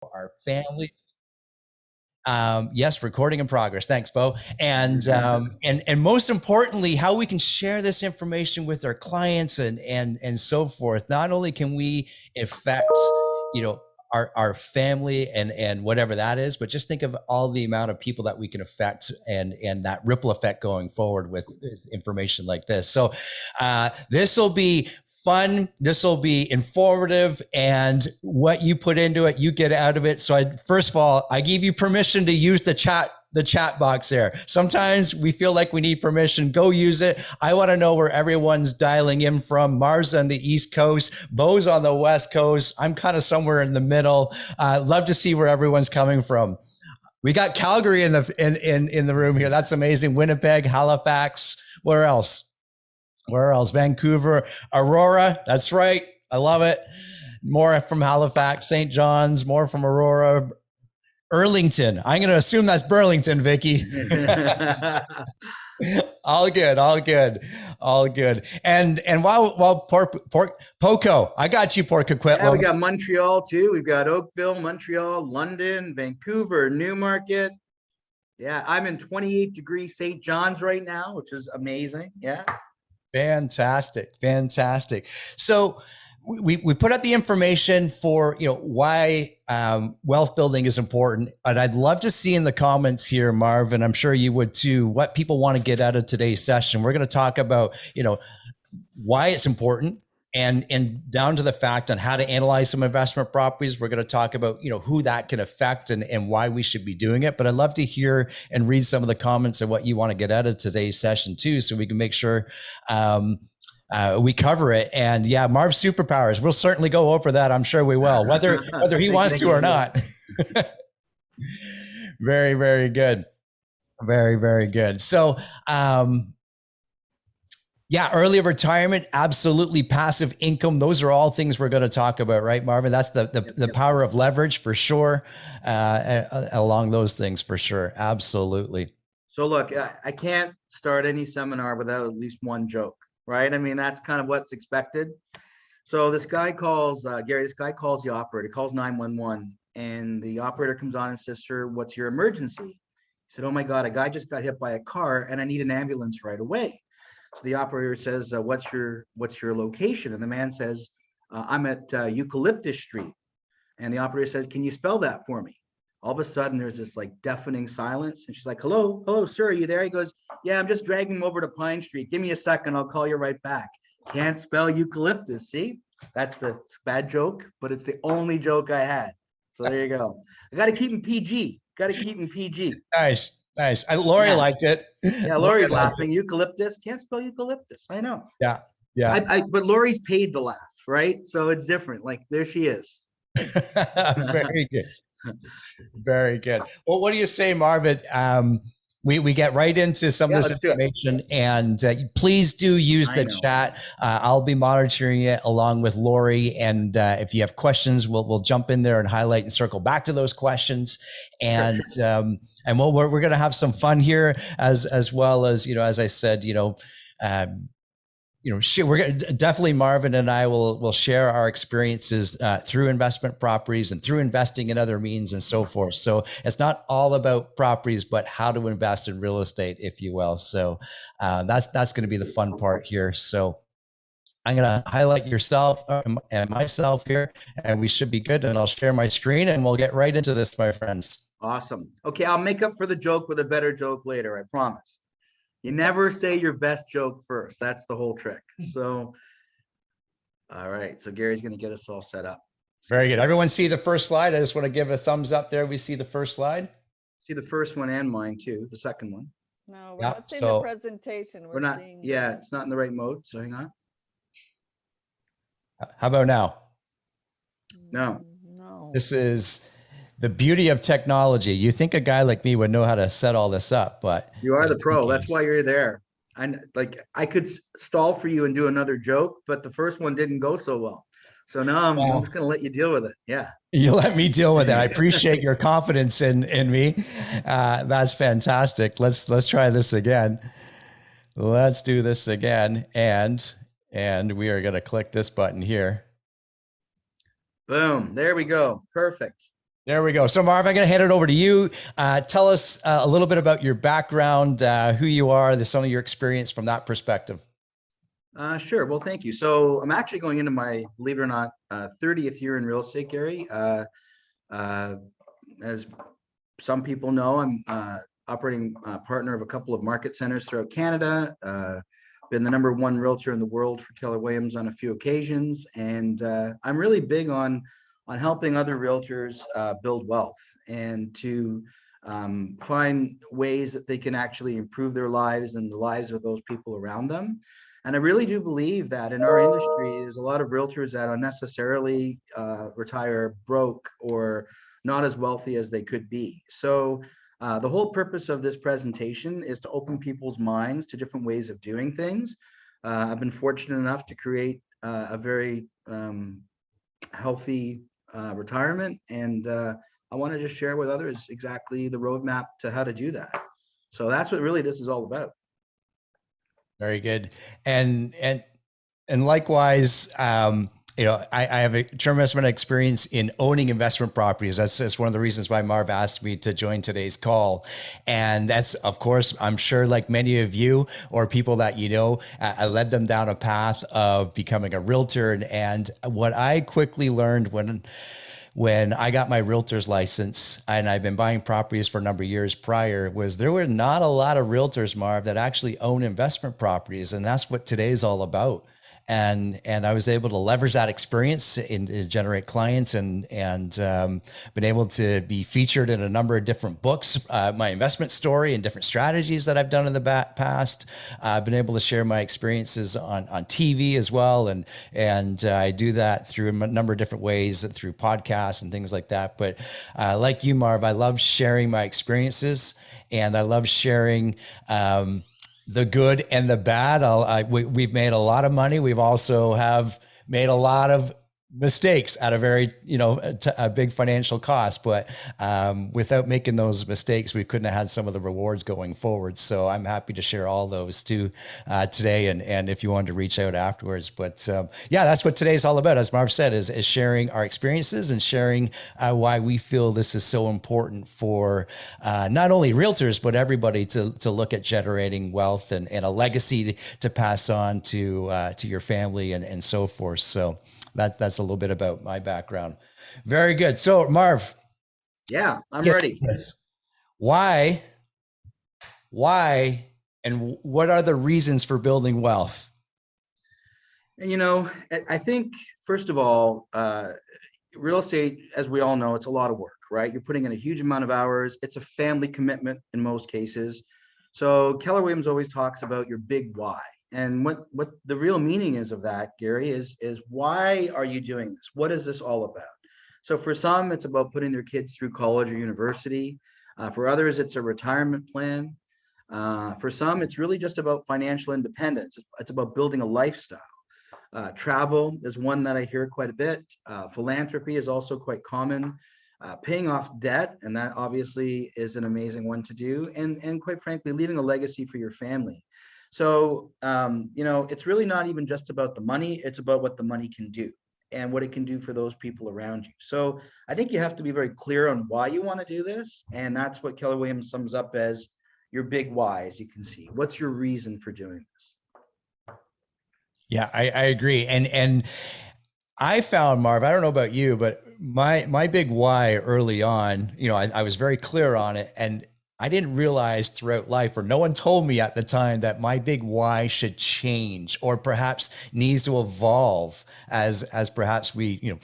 our family. Yes, recording in progress. Thanks, Bo. And most importantly, how we can share this information with our clients and so forth. Not only can we affect, our family and whatever that is, but just think of all the amount of people that we can affect and that ripple effect going forward with information like this. So this will be fun. This will be informative, and what you put into it, you get out of it. So first of all, I give you permission to use the chat box there. Sometimes we feel like we need permission. Go use it. I want to know where everyone's dialing in from. Marv's on the East Coast, Bo's on the West Coast. I'm kind of somewhere in the middle. Love to see where everyone's coming from. We got Calgary in the room here. That's amazing. Winnipeg, Halifax. Where else? Vancouver, Aurora. That's right. I love it. More from Halifax, St. John's, more from Aurora, Burlington. I'm going to assume that's Burlington, Vicky. All good. And while Poco, I got you, Porcoquet. Yeah, we got Montreal too. We've got Oakville, Montreal, London, Vancouver, Newmarket. Yeah, I'm in 28-degree St. John's right now, which is amazing. Yeah. Fantastic. So we put out the information for, why wealth building is important. And I'd love to see in the comments here, Marvin, I'm sure you would too, what people want to get out of today's session. We're going to talk about, why it's important, and down to the fact on how to analyze some investment properties. We're going to talk about, who that can affect and why we should be doing it. But I'd love to hear and read some of the comments of what you want to get out of today's session too, so we can make sure we cover it. And yeah, Marv's superpowers, we'll certainly go over that. I'm sure we will, whether he wants to or not. Very, very good. Very, very good. So, yeah, early retirement, absolutely, passive income. Those are all things we're going to talk about, right, Marvin? That's the power of leverage for sure. Along those things for sure. Absolutely. So look, I can't start any seminar without at least one joke, right? I mean, that's kind of what's expected. So this guy calls, Gary, this guy calls the operator, calls 911, and the operator comes on and says, "Sir, what's your emergency?" He said, "Oh my God, a guy just got hit by a car and I need an ambulance right away." So the operator says, what's your location? And the man says, "I'm at Eucalyptus Street." And the operator says, "Can you spell that for me?" All of a sudden, there's this like deafening silence. And she's like, hello, sir, are you there? He goes, "Yeah, I'm just dragging him over to Pine Street. Give me a second. I'll call you right back." Can't spell eucalyptus. See, that's the bad joke, but it's the only joke I had. So there you go. I got to keep him PG. Nice. Lori liked it. Yeah, Lori's laughing. Eucalyptus. Can't spell eucalyptus. I know. Yeah. But Lori's paid to laugh, right? So it's different. Like, there she is. Very good. Very good. Well, what do you say, Marvin? We get right into some of this information, and please do use the chat. I'll be monitoring it along with Lori, and if you have questions, we'll jump in there and highlight and circle back to those questions. And and we're going to have some fun here as well as, as I said, we're going to definitely, Marvin and I will share our experiences through investment properties and through investing in other means and so forth. So it's not all about properties, but how to invest in real estate, if you will. So that's going to be the fun part here. So I'm going to highlight yourself and myself here, and we should be good. And I'll share my screen and we'll get right into this, my friends. Awesome. Okay, I'll make up for the joke with a better joke later, I promise. You never say your best joke first. That's the whole trick. So, all right. So Gary's going to get us all set up. Very good. Everyone see the first slide? I just want to give a thumbs up there. We see the first slide. See the first one and mine too. The second one. No, we're not seeing the presentation. We're not. Seeing it's not in the right mode. So hang on. How about now? No. This is the beauty of technology. You think a guy like me would know how to set all this up, but you are the pro. That's why you're there. And like, I could stall for you and do another joke, but the first one didn't go so well. So now I'm just going to let you deal with it. Yeah. You let me deal with it. I appreciate your confidence in me. That's fantastic. Let's try this again. Let's do this again. And we are going to click this button here. Boom. There we go. Perfect. There we go. So Marv, I'm going to hand it over to you. Tell us a little bit about your background, who you are, some of your experience from that perspective. Sure. Well, thank you. So I'm actually going into my, believe it or not, 30th year in real estate, Gary. As some people know, I'm operating partner of a couple of market centers throughout Canada. Been the #1 realtor in the world for Keller Williams on a few occasions. And I'm really big on helping other realtors build wealth and to find ways that they can actually improve their lives and the lives of those people around them. And I really do believe that in our industry, there's a lot of realtors that unnecessarily retire broke or not as wealthy as they could be. So the whole purpose of this presentation is to open people's minds to different ways of doing things. I've been fortunate enough to create a very healthy retirement, and I want to just share with others exactly the roadmap to how to do that. So that's what really this is all about. Very good. And likewise, I have a tremendous amount of experience in owning investment properties. That's one of the reasons why Marv asked me to join today's call. And that's, of course, I'm sure like many of you or people that you know, I led them down a path of becoming a realtor. And what I quickly learned when I got my realtor's license, and I've been buying properties for a number of years prior, was there were not a lot of realtors, Marv, that actually own investment properties. And that's what today's all about. And I was able to leverage that experience to generate clients and been able to be featured in a number of different books, my investment story and different strategies that I've done in the past. I've been able to share my experiences on TV as well. And I do that through a number of different ways, through podcasts and things like that. But like you, Marv, I love sharing my experiences, and I love sharing the good and the bad. We've made a lot of money. We've also have made a lot of mistakes at a very, a big financial cost, but without making those mistakes, we couldn't have had some of the rewards going forward. So I'm happy to share all those too today. And if you wanted to reach out afterwards, but yeah, that's what today's all about. As Marv said, is sharing our experiences and sharing why we feel this is so important for not only realtors, but everybody to look at generating wealth and a legacy to pass on to your family and so forth. So that's a little bit about my background. Very good. So Marv. Yeah, I'm ready. Yes. Why, and what are the reasons for building wealth? I think, first of all, real estate, as we all know, it's a lot of work, right? You're putting in a huge amount of hours. It's a family commitment in most cases. So Keller Williams always talks about your big why. And what the real meaning is of that, Gary, is why are you doing this? What is this all about? So for some, it's about putting their kids through college or university. For others, it's a retirement plan. For some, it's really just about financial independence. It's about building a lifestyle. Travel is one that I hear quite a bit. Philanthropy is also quite common. Paying off debt, and that obviously is an amazing one to do. And quite frankly, leaving a legacy for your family. So, it's really not even just about the money, it's about what the money can do and what it can do for those people around you. So I think you have to be very clear on why you want to do this. And that's what Keller Williams sums up as your big why, as you can see. What's your reason for doing this? Yeah, I agree. And I found, Marv, I don't know about you, but my big why early on, I was very clear on it, and I didn't realize throughout life, or no one told me at the time, that my big why should change or perhaps needs to evolve as perhaps we,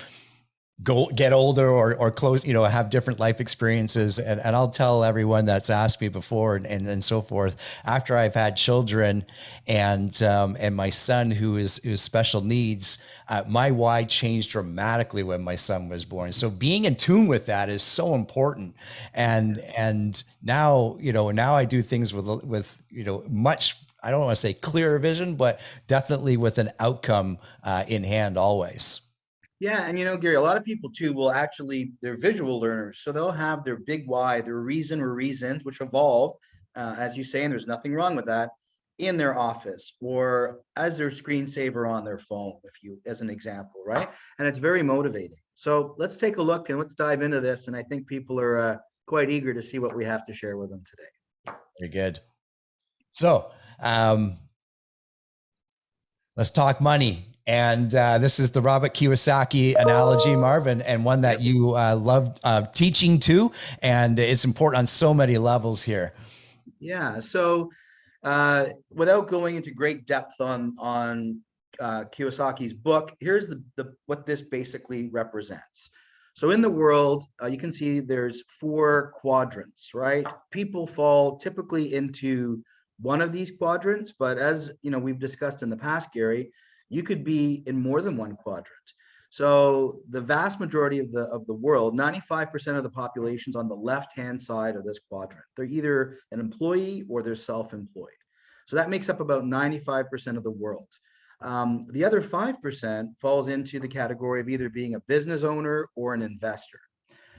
get older or close, have different life experiences. And I'll tell everyone that's asked me before and so forth, after I've had children and my son who is special needs, my why changed dramatically when my son was born. So being in tune with that is so important. And now, now I do things with much, I don't want to say clearer vision, but definitely with an outcome in hand always. Yeah. And Gary, a lot of people too will they're visual learners. So they'll have their big why, their reason or reasons, which evolve, as you say, and there's nothing wrong with that, in their office or as their screensaver on their phone, as an example, right? And it's very motivating. So let's take a look and let's dive into this. And I think people are quite eager to see what we have to share with them today. Very good. So let's talk money. And this is the Robert Kiyosaki analogy, Marvin, and one that you love teaching too. And it's important on so many levels here. Yeah. So without going into great depth on Kiyosaki's book, here's what this basically represents. So in the world, you can see there's 4 quadrants, right? People fall typically into one of these quadrants, but as you know, we've discussed in the past, Gary, you could be in more than one quadrant. So the vast majority of the world, 95% of the population's on the left-hand side of this quadrant. They're either an employee or they're self-employed. So that makes up about 95% of the world. The other 5% falls into the category of either being a business owner or an investor.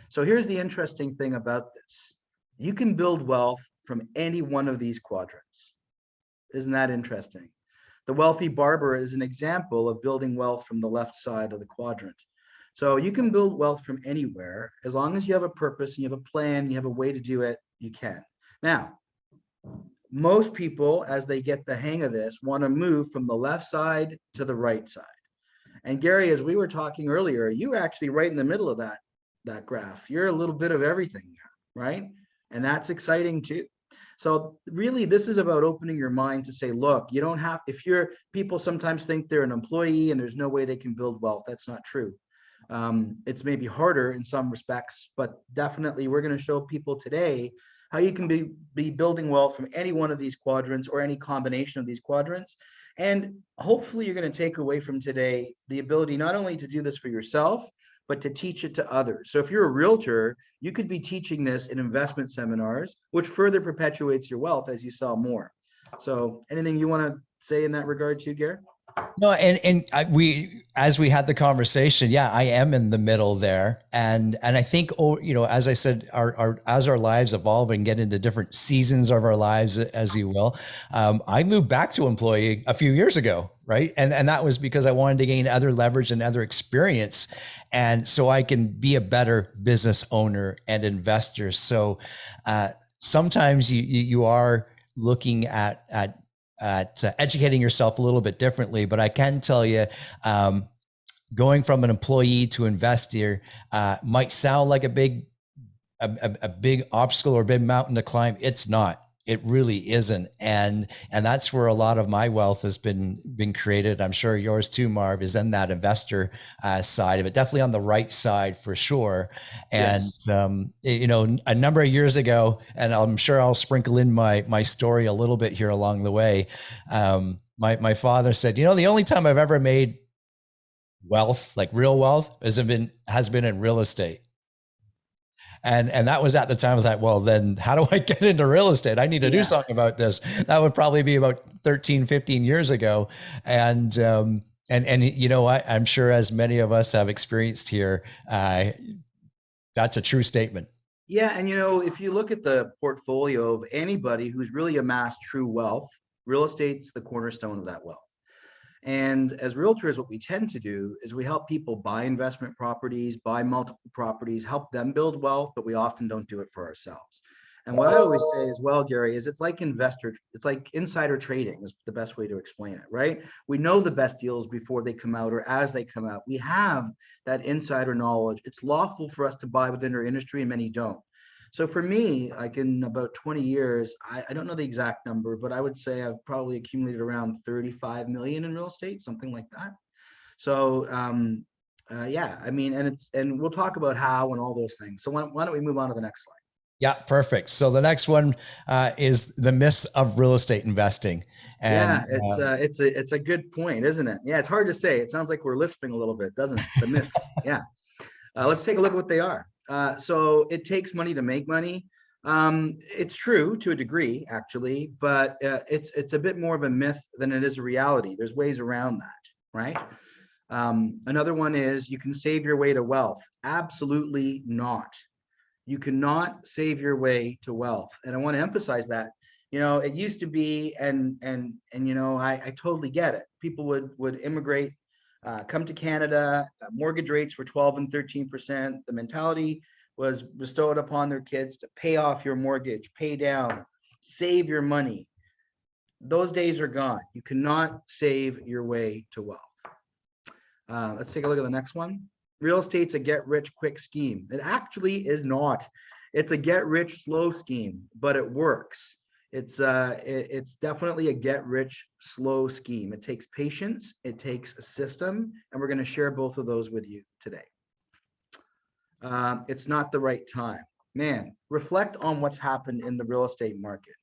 So here's the interesting thing about this. You can build wealth from any one of these quadrants. Isn't that interesting? The wealthy barber is an example of building wealth from the left side of the quadrant. So you can build wealth from anywhere. As long as you have a purpose and you have a plan, you have a way to do it, you can. Now, most people, as they get the hang of this, want to move from the left side to the right side. And Gary, as we were talking earlier, you were actually right in the middle of that graph. You're a little bit of everything there, right? And that's exciting too. So really, this is about opening your mind to say, look, you don't have, people sometimes think they're an employee and there's no way they can build wealth. That's not true. It's maybe harder in some respects, but definitely we're going to show people today how you can be building wealth from any one of these quadrants or any combination of these quadrants. And hopefully you're going to take away from today the ability not only to do this for yourself, but to teach it to others. So if you're a realtor, you could be teaching this in investment seminars, which further perpetuates your wealth as you sell more. So anything you want to say in that regard too, Gary? No, as we had the conversation, yeah, I am in the middle there, and I think, as I said, as our lives evolve and get into different seasons of our lives, as you will, I moved back to employee a few years ago, right, and that was because I wanted to gain other leverage and other experience, and so I can be a better business owner and investor. So sometimes you are looking at educating yourself a little bit differently, but I can tell you, going from an employee to investor might sound like a big obstacle or a big mountain to climb. It's not. It really isn't, and that's where a lot of my wealth has been created. I'm sure yours too, Marv, is in that investor side of it. Definitely on the right side for sure. And yes. A number of years ago, and I'm sure I'll sprinkle in my story a little bit here along the way. My father said, the only time I've ever made wealth, like real wealth, has been in real estate. And that was at the time of that, well, then how do I get into real estate? I need to do something about this. That would probably be about 13, 15 years ago. And you know what, I'm sure as many of us have experienced here, that's a true statement. Yeah. And, if you look at the portfolio of anybody who's really amassed true wealth, real estate's the cornerstone of that wealth. And as realtors, what we tend to do is we help people buy investment properties, buy multiple properties, help them build wealth, but we often don't do it for ourselves. And what I always say as well, Gary, is it's like insider trading is the best way to explain it, right? We know the best deals before they come out or as they come out. We have that insider knowledge. It's lawful for us to buy within our industry, and many don't. So for me, like in about 20 years, I don't know the exact number, but I would say I've probably accumulated around 35 million in real estate, something like that. So yeah, I mean, and we'll talk about how and all those things. So why don't we move on to the next slide? Yeah, perfect. So the next one is the myths of real estate investing. And yeah, it's a good point, isn't it? Yeah, it's hard to say. It sounds like we're lisping a little bit, doesn't it? The myths. Yeah. Let's take a look at what they are. So it takes money to make money. It's true to a degree, actually, but it's a bit more of a myth than it is a reality. There's ways around that, right? Another one is you can save your way to wealth. Absolutely not. You cannot save your way to wealth. And I want to emphasize that. It used to be, and I totally get it. People would immigrate come to Canada, mortgage rates were 12 and 13%. The mentality was bestowed upon their kids to pay off your mortgage, pay down, save your money. Those days are gone. You cannot save your way to wealth. Let's take a look at the next one. Real estate's a get-rich-quick scheme. It actually is not. It's a get-rich-slow scheme, but it works. It's definitely a get-rich-slow scheme. It takes patience, it takes a system, and we're going to share both of those with you today. It's not the right time. Man, reflect on what's happened in the real estate market.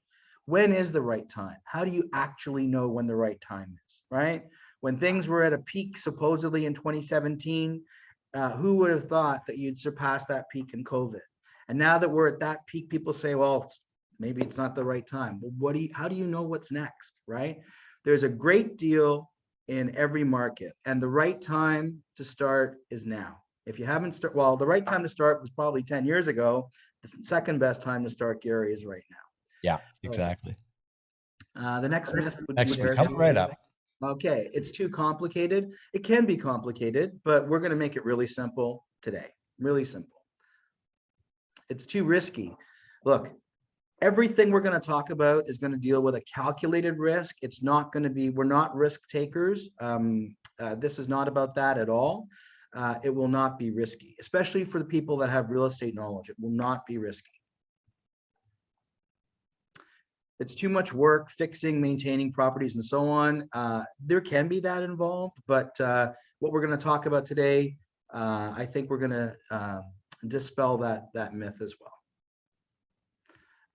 When is the right time? How do you actually know when the right time is, right? When things were at a peak, supposedly in 2017, who would have thought that you'd surpass that peak in COVID? And now that we're at that peak, people say, well, maybe it's not the right time. Well, how do you know what's next, right? There's a great deal in every market, and the right time to start is now. If you haven't started, well, the right time to start was probably 10 years ago. The second best time to start, Gary, is right now. Yeah, exactly. The next myth would Next be week, come right up. Okay, it's too complicated. It can be complicated, but we're going to make it really simple today. Really simple. It's too risky. Look, everything we're going to talk about is going to deal with a calculated risk. It's not going to be, we're not risk takers. This is not about that at all. It will not be risky, especially for the people that have real estate knowledge. It will not be risky. It's too much work fixing, maintaining properties and so on. There can be that involved, but what we're going to talk about today, I think we're going to dispel that myth as well.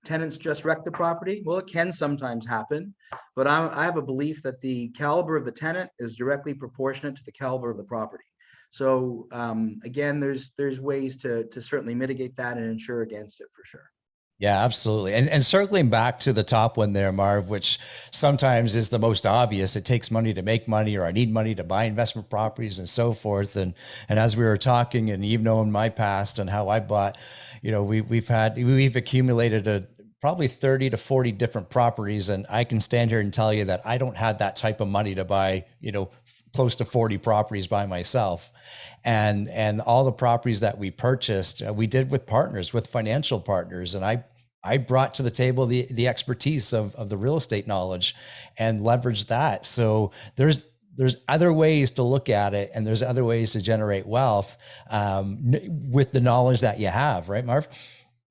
Tenants just wreck the property. Well, it can sometimes happen, but I have a belief that the caliber of the tenant is directly proportionate to the caliber of the property. So again, there's ways to certainly mitigate that and insure against it for sure. Yeah, absolutely. And circling back to the top one there, Marv, which sometimes is the most obvious. It takes money to make money, or I need money to buy investment properties and so forth. And as we were talking, and you've known my past and how I bought, you know, we've accumulated probably 30 to 40 different properties. And I can stand here and tell you that I don't have that type of money to buy, you know, close to 40 properties by myself. And all the properties that we purchased, we did with partners, with financial partners. And I brought to the table the expertise of the real estate knowledge and leveraged that. So there's other ways to look at it, and there's other ways to generate wealth with the knowledge that you have, right, Marv?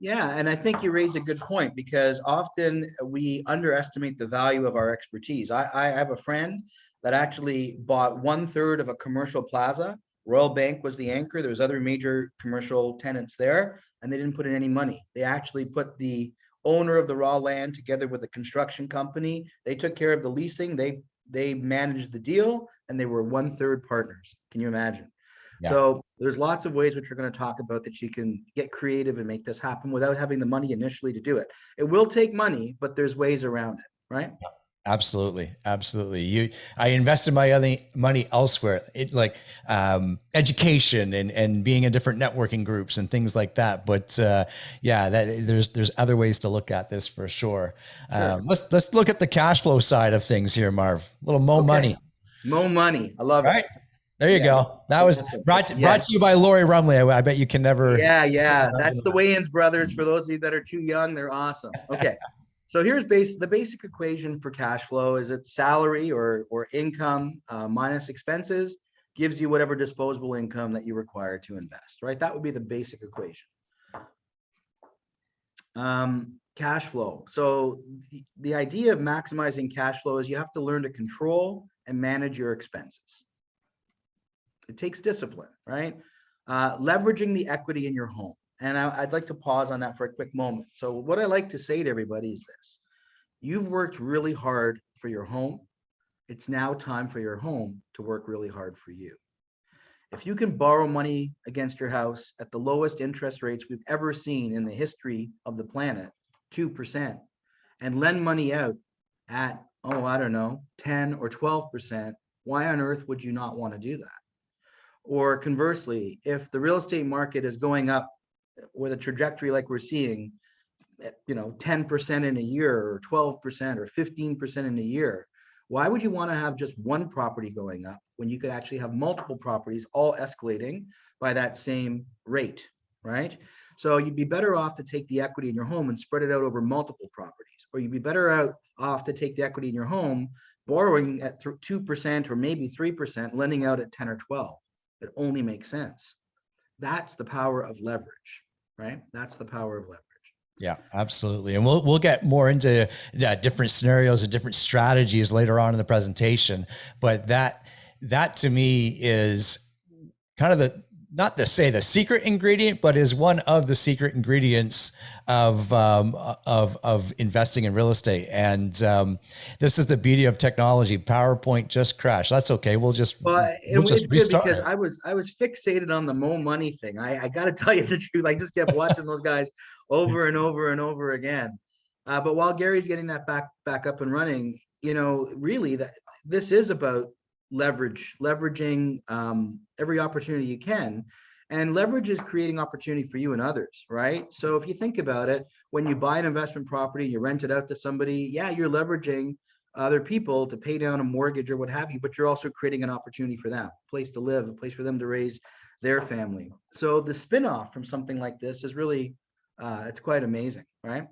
Yeah, and I think you raised a good point, because often we underestimate the value of our expertise. I have a friend that actually bought 1/3 of a commercial plaza. Royal Bank was the anchor. There was other major commercial tenants there, and they didn't put in any money. They actually put the owner of the raw land together with the construction company. They took care of the leasing. They managed the deal, and they were 1/3 partners. Can you imagine? Yeah. So there's lots of ways which we're going to talk about that you can get creative and make this happen without having the money initially to do it. It will take money, but there's ways around it, right? Yeah. Absolutely. Absolutely. I invested my other money elsewhere, education and being in different networking groups and things like that. But yeah, there's other ways to look at this for sure. Sure. Let's look at the cash flow side of things here, Marv. A little Mo money. Mo money. I love it. There you go. That was brought to you by Lori Rumley. I bet you can never. Yeah. That's the Wayans brothers. For those of you that are too young, they're awesome. Okay. So here's the basic equation for cash flow is it's salary or income minus expenses gives you whatever disposable income that you require to invest, right? That would be the basic equation. Cash flow. So the idea of maximizing cash flow is you have to learn to control and manage your expenses. It takes discipline, right? Leveraging the equity in your home. And I'd like to pause on that for a quick moment. So what I like to say to everybody is this: you've worked really hard for your home. It's now time for your home to work really hard for you. If you can borrow money against your house at the lowest interest rates we've ever seen in the history of the planet, 2%, and lend money out at, I don't know, 10 or 12%, why on earth would you not want to do that? Or conversely, if the real estate market is going up with a trajectory like we're seeing, 10% in a year or 12% or 15% in a year, Why would you want to have just one property going up when you could actually have multiple properties all escalating by that same rate, right? So you'd be better off to take the equity in your home and spread it out over multiple properties, or you'd be better off to take the equity in your home, borrowing at 2% or maybe 3%, lending out at 10 or 12. It only makes sense. That's the power of leverage, right? That's the power of leverage. Yeah, absolutely. And we'll get more into different scenarios and different strategies later on in the presentation. But that to me is kind of not to say the secret ingredient, but is one of the secret ingredients of investing in real estate. And this is the beauty of technology. PowerPoint just crashed. That's okay. We'll just it's good because it. I was fixated on the Mo Money thing. I got to tell you the truth. I just kept watching those guys over and over and over again. But while Gary's getting that back up and running, really this is about leveraging every opportunity you can. And leverage is creating opportunity for you and others, right? So if you think about it, when you buy an investment property, you rent it out to somebody, yeah, you're leveraging other people to pay down a mortgage or what have you, but you're also creating an opportunity for them, a place to live, a place for them to raise their family. So the spinoff from something like this is really, it's quite amazing, right?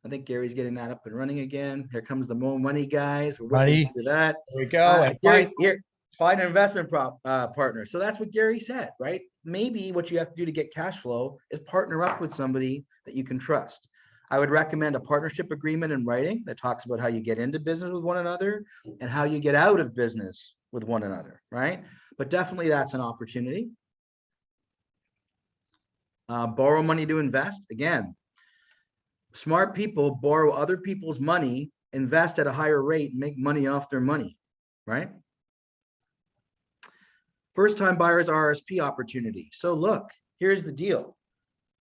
I think Gary's getting that up and running again. Here comes the Mo Money guys. We're working through that. There we go. Gary, here, find an investment partner. So that's what Gary said, right? Maybe what you have to do to get cash flow is partner up with somebody that you can trust. I would recommend a partnership agreement in writing that talks about how you get into business with one another and how you get out of business with one another, right? But definitely that's an opportunity. Borrow money to invest. Again, smart people borrow other people's money, invest at a higher rate, and make money off their money, right? First-time buyers RSP opportunity. So look, here's the deal.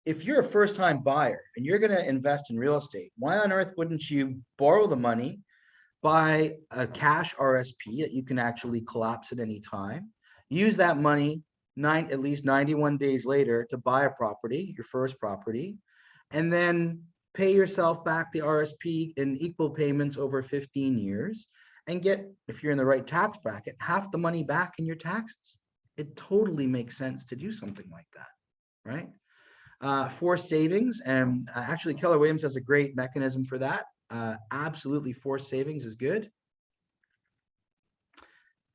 If you're a first-time buyer and you're going to invest in real estate, why on earth wouldn't you borrow the money, buy a cash RSP that you can actually collapse at any time, use that money at least 91 days later to buy a property, your first property, and then pay yourself back the RSP in equal payments over 15 years and get, if you're in the right tax bracket, half the money back in your taxes. It totally makes sense to do something like that, right? Forced savings, and actually Keller Williams has a great mechanism for that. Absolutely, forced savings is good.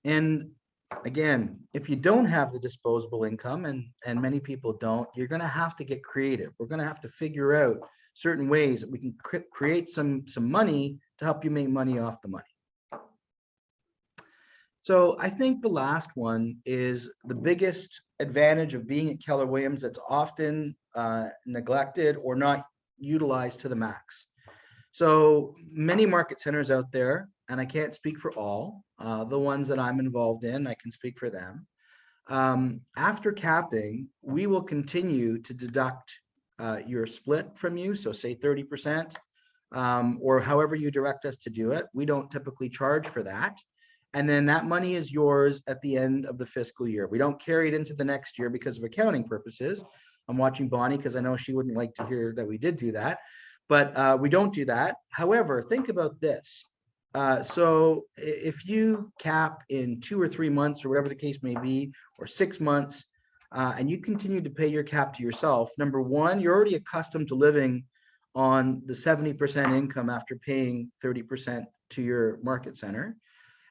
And again, if you don't have the disposable income, and many people don't, you're going to have to get creative. We're going to have to figure out certain ways that we can create some money to help you make money off the money. So I think the last one is the biggest advantage of being at Keller Williams that's often neglected or not utilized to the max. So many market centers out there, and I can't speak for all, the ones that I'm involved in, I can speak for them. After capping, we will continue to deduct your split from you. So say 30%, or however you direct us to do it. We don't typically charge for that. And then that money is yours at the end of the fiscal year. We don't carry it into the next year because of accounting purposes. I'm watching Bonnie because I know she wouldn't like to hear that we did do that, but we don't do that. However, think about this. So if you cap in 2 or 3 months or whatever the case may be, or 6 months, and you continue to pay your cap to yourself, number one, you're already accustomed to living on the 70% income after paying 30% to your market center.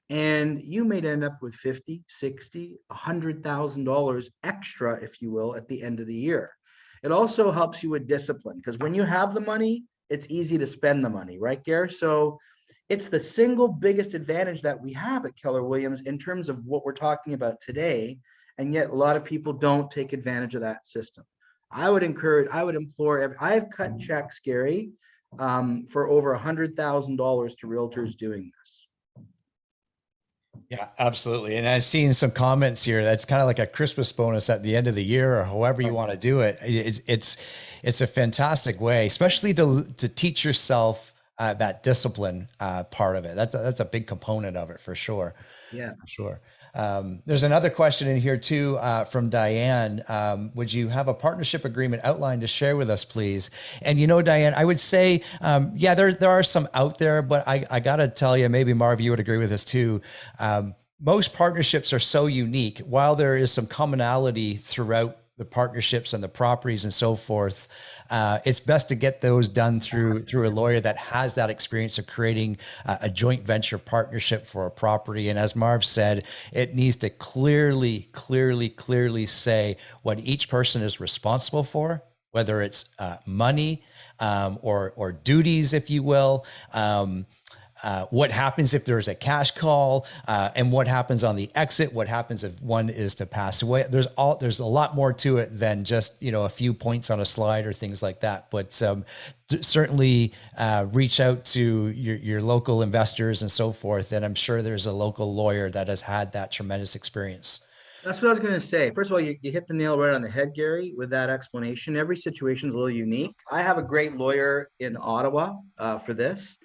And you may end up with $50, $60, $100,000 extra, if you will, at the end of the year. It also helps you with discipline, because when you have the money, it's easy to spend the money, right, Gary? So it's the single biggest advantage that we have at Keller Williams in terms of what we're talking about today. And yet a lot of people don't take advantage of that system. I would implore, I've cut checks, Gary, for over $100,000 to realtors doing this. Yeah, absolutely. And I've seen some comments here. That's kind of like a Christmas bonus at the end of the year, or however you want to do it. It's a fantastic way, especially to teach yourself that discipline part of it. That's a big component of it for sure. Yeah, for sure. There's another question in here too, from Diane. Would you have a partnership agreement outline to share with us, please? And Diane, I would say, yeah, there are some out there, but I gotta tell you, maybe Marv, you would agree with this too. Most partnerships are so unique. While there is some commonality throughout the partnerships and the properties and so forth, it's best to get those done through a lawyer that has that experience of creating a joint venture partnership for a property. And as Marv said, it needs to clearly say what each person is responsible for, whether it's money or duties, if you will. What happens if there's a cash call, and what happens on the exit? What happens if one is to pass away? There's a lot more to it than just a few points on a slide or things like that. But certainly reach out to your local investors and so forth. And I'm sure there's a local lawyer that has had that tremendous experience. That's what I was going to say. First of all, you hit the nail right on the head, Gary, with that explanation. Every situation is a little unique. I have a great lawyer in Ottawa for this.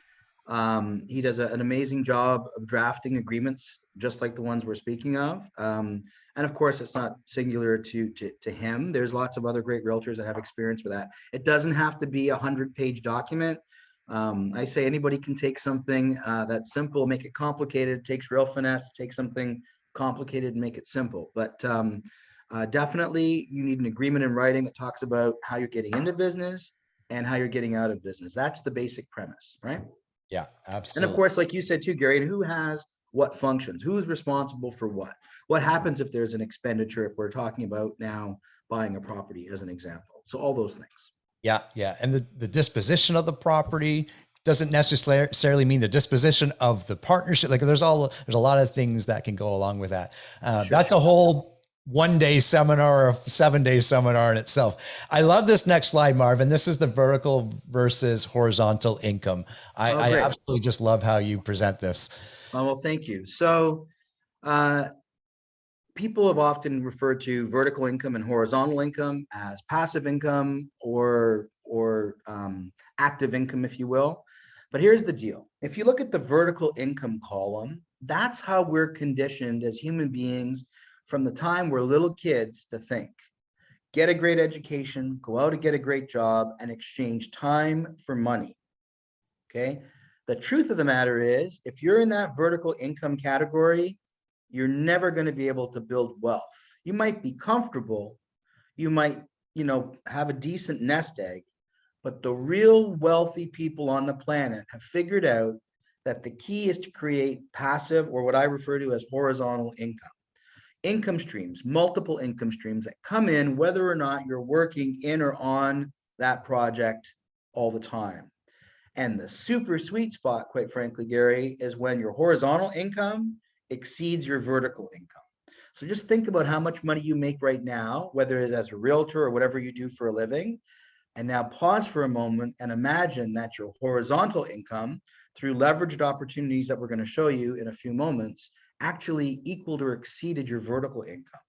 He does an amazing job of drafting agreements, just like the ones we're speaking of. And of course, it's not singular to him. There's lots of other great realtors that have experience with that. It doesn't have to be a 100-page document. I say anybody can take something that's simple, make it complicated. It takes real finesse to take something complicated and make it simple. But definitely you need an agreement in writing that talks about how you're getting into business and how you're getting out of business. That's the basic premise, right? Yeah, absolutely. And of course, like you said too, Gary, who has what functions? Who's responsible for what? What happens if there's an expenditure, if we're talking about now buying a property as an example? So all those things. Yeah. And the disposition of the property doesn't necessarily mean the disposition of the partnership. Like there's a lot of things that can go along with that. Sure. That's a whole one-day seminar or a 7-day seminar in itself. I love this next slide, Marvin. This is the vertical versus horizontal income. I absolutely just love how you present this. Oh, well, thank you. So people have often referred to vertical income and horizontal income as passive income or active income, if you will. But here's the deal. If you look at the vertical income column, that's how we're conditioned as human beings from the time we're little kids to think. Get a great education, go out and get a great job, and exchange time for money. Okay? The truth of the matter is, if you're in that vertical income category, you're never going to be able to build wealth. You might be comfortable, you might, have a decent nest egg, but the real wealthy people on the planet have figured out that the key is to create passive, or what I refer to as horizontal income. Income streams, multiple income streams that come in whether or not you're working in or on that project all the time. And the super sweet spot, quite frankly, Gary, is when your horizontal income exceeds your vertical income. So just think about how much money you make right now, whether it's as a realtor or whatever you do for a living. And now pause for a moment and imagine that your horizontal income, through leveraged opportunities that we're going to show you in a few moments, actually equaled or exceeded your vertical income.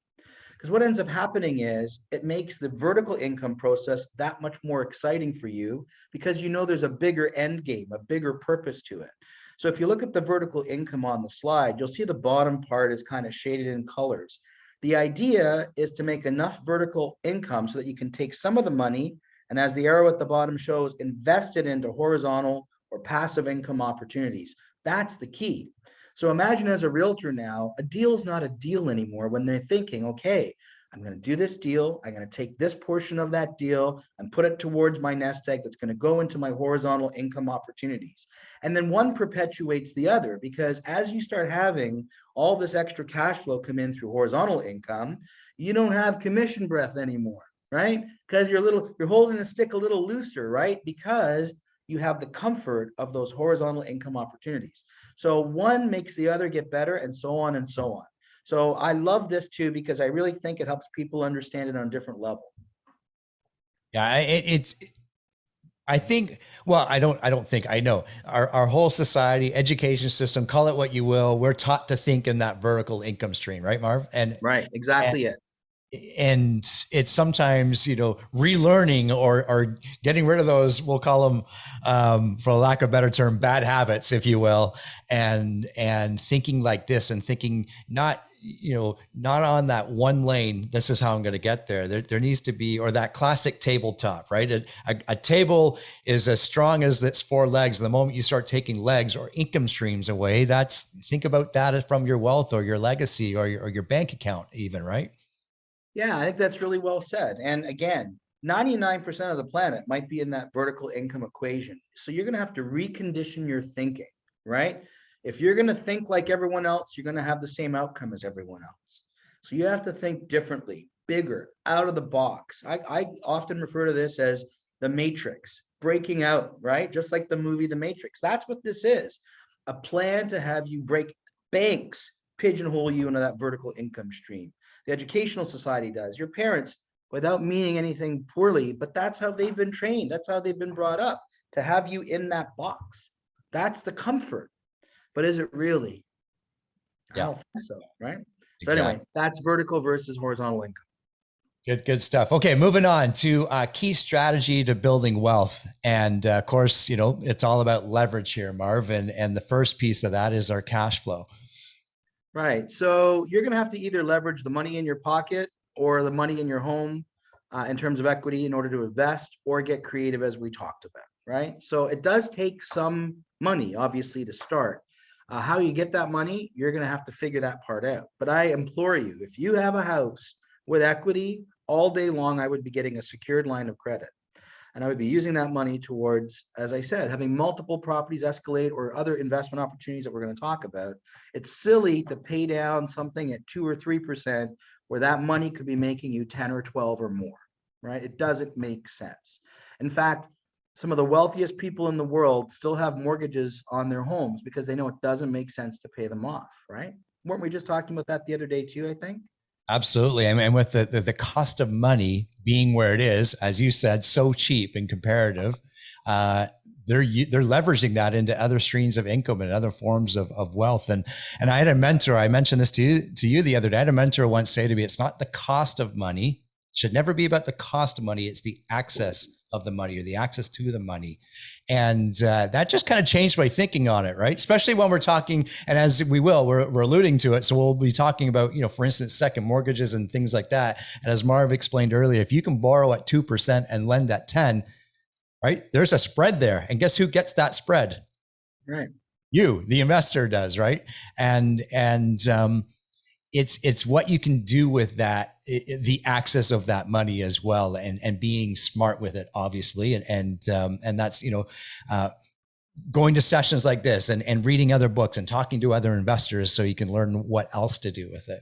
Because what ends up happening is it makes the vertical income process that much more exciting for you, because there's a bigger end game, a bigger purpose to it. So if you look at the vertical income on the slide, you'll see the bottom part is kind of shaded in colors. The idea is to make enough vertical income so that you can take some of the money, and as the arrow at the bottom shows, invest it into horizontal or passive income opportunities. That's the key. So imagine as a realtor now, a deal is not a deal anymore when they're thinking, okay, I'm going to do this deal. I'm going to take this portion of that deal and put it towards my nest egg that's going to go into my horizontal income opportunities. And then one perpetuates the other, because as you start having all this extra cash flow come in through horizontal income, you don't have commission breath anymore, right? Because you're holding the stick a little looser, right? Because you have the comfort of those horizontal income opportunities. So one makes the other get better, and so on and so on. So I love this too, because I really think it helps people understand it on a different level. Yeah, I think, well, I know our whole society, education system, call it what you will, we're taught to think in that vertical income stream, right, Marv? And right, exactly it. And it's sometimes, relearning or getting rid of those, we'll call them, for lack of a better term, bad habits, if you will, and thinking like this, and thinking not not on that one lane. This is how I'm going to get there. There needs to be, or that classic tabletop, right? A table is as strong as its four legs. The moment you start taking legs or income streams away, think about that as from your wealth or your legacy or your bank account even, right? Yeah, I think that's really well said. And again, 99% of the planet might be in that vertical income equation. So you're going to have to recondition your thinking, right? If you're going to think like everyone else, you're going to have the same outcome as everyone else. So you have to think differently, bigger, out of the box. I often refer to this as the Matrix, breaking out, right? Just like the movie The Matrix. That's what this is. A plan to have you break banks, pigeonhole you into that vertical income stream. The educational society does, your parents, without meaning anything poorly, but that's how they've been trained. That's how they've been brought up, to have you in that box. That's the comfort. But is it really? Yeah. I don't think so, right? So Exactly. anyway, that's vertical versus horizontal income. Good stuff. Okay, moving on to key strategy to building wealth. And of course, it's all about leverage here, Marvin. And the first piece of that is our cash flow. Right. So you're going to have to either leverage the money in your pocket or the money in your home in terms of equity in order to invest, or get creative as we talked about, right? So it does take some money, obviously, to start. How you get that money, you're going to have to figure that part out. But I implore you, if you have a house with equity, all day long, I would be getting a secured line of credit. And I would be using that money towards, as I said, having multiple properties escalate or other investment opportunities that we're going to talk about. It's silly to pay down something at 2 or 3% where that money could be making you 10 or 12 or more, right? It doesn't make sense. In fact, some of the wealthiest people in the world still have mortgages on their homes because they know it doesn't make sense to pay them off, right? Weren't we just talking about that the other day too, I think? Absolutely. I mean, with the cost of money being where it is, as you said, so cheap and comparative, they're leveraging that into other streams of income and other forms of wealth. And I had a mentor, I mentioned this to you the other day. I had a mentor once say to me, it's not the cost of money. It should never be about the cost of money. It's the access of the money, or the access to the money. And that just kind of changed my thinking on it, right? Especially when we're talking, and as we're alluding to it. So we'll be talking about, for instance, second mortgages and things like that. And as Marv explained earlier, if you can borrow at 2% and lend at 10, right? There's a spread there. And guess who gets that spread? Right. You, the investor, does, right? And it's what you can do with that, the access of that money as well, and being smart with it, obviously. And that's, going to sessions like this and reading other books and talking to other investors so you can learn what else to do with it.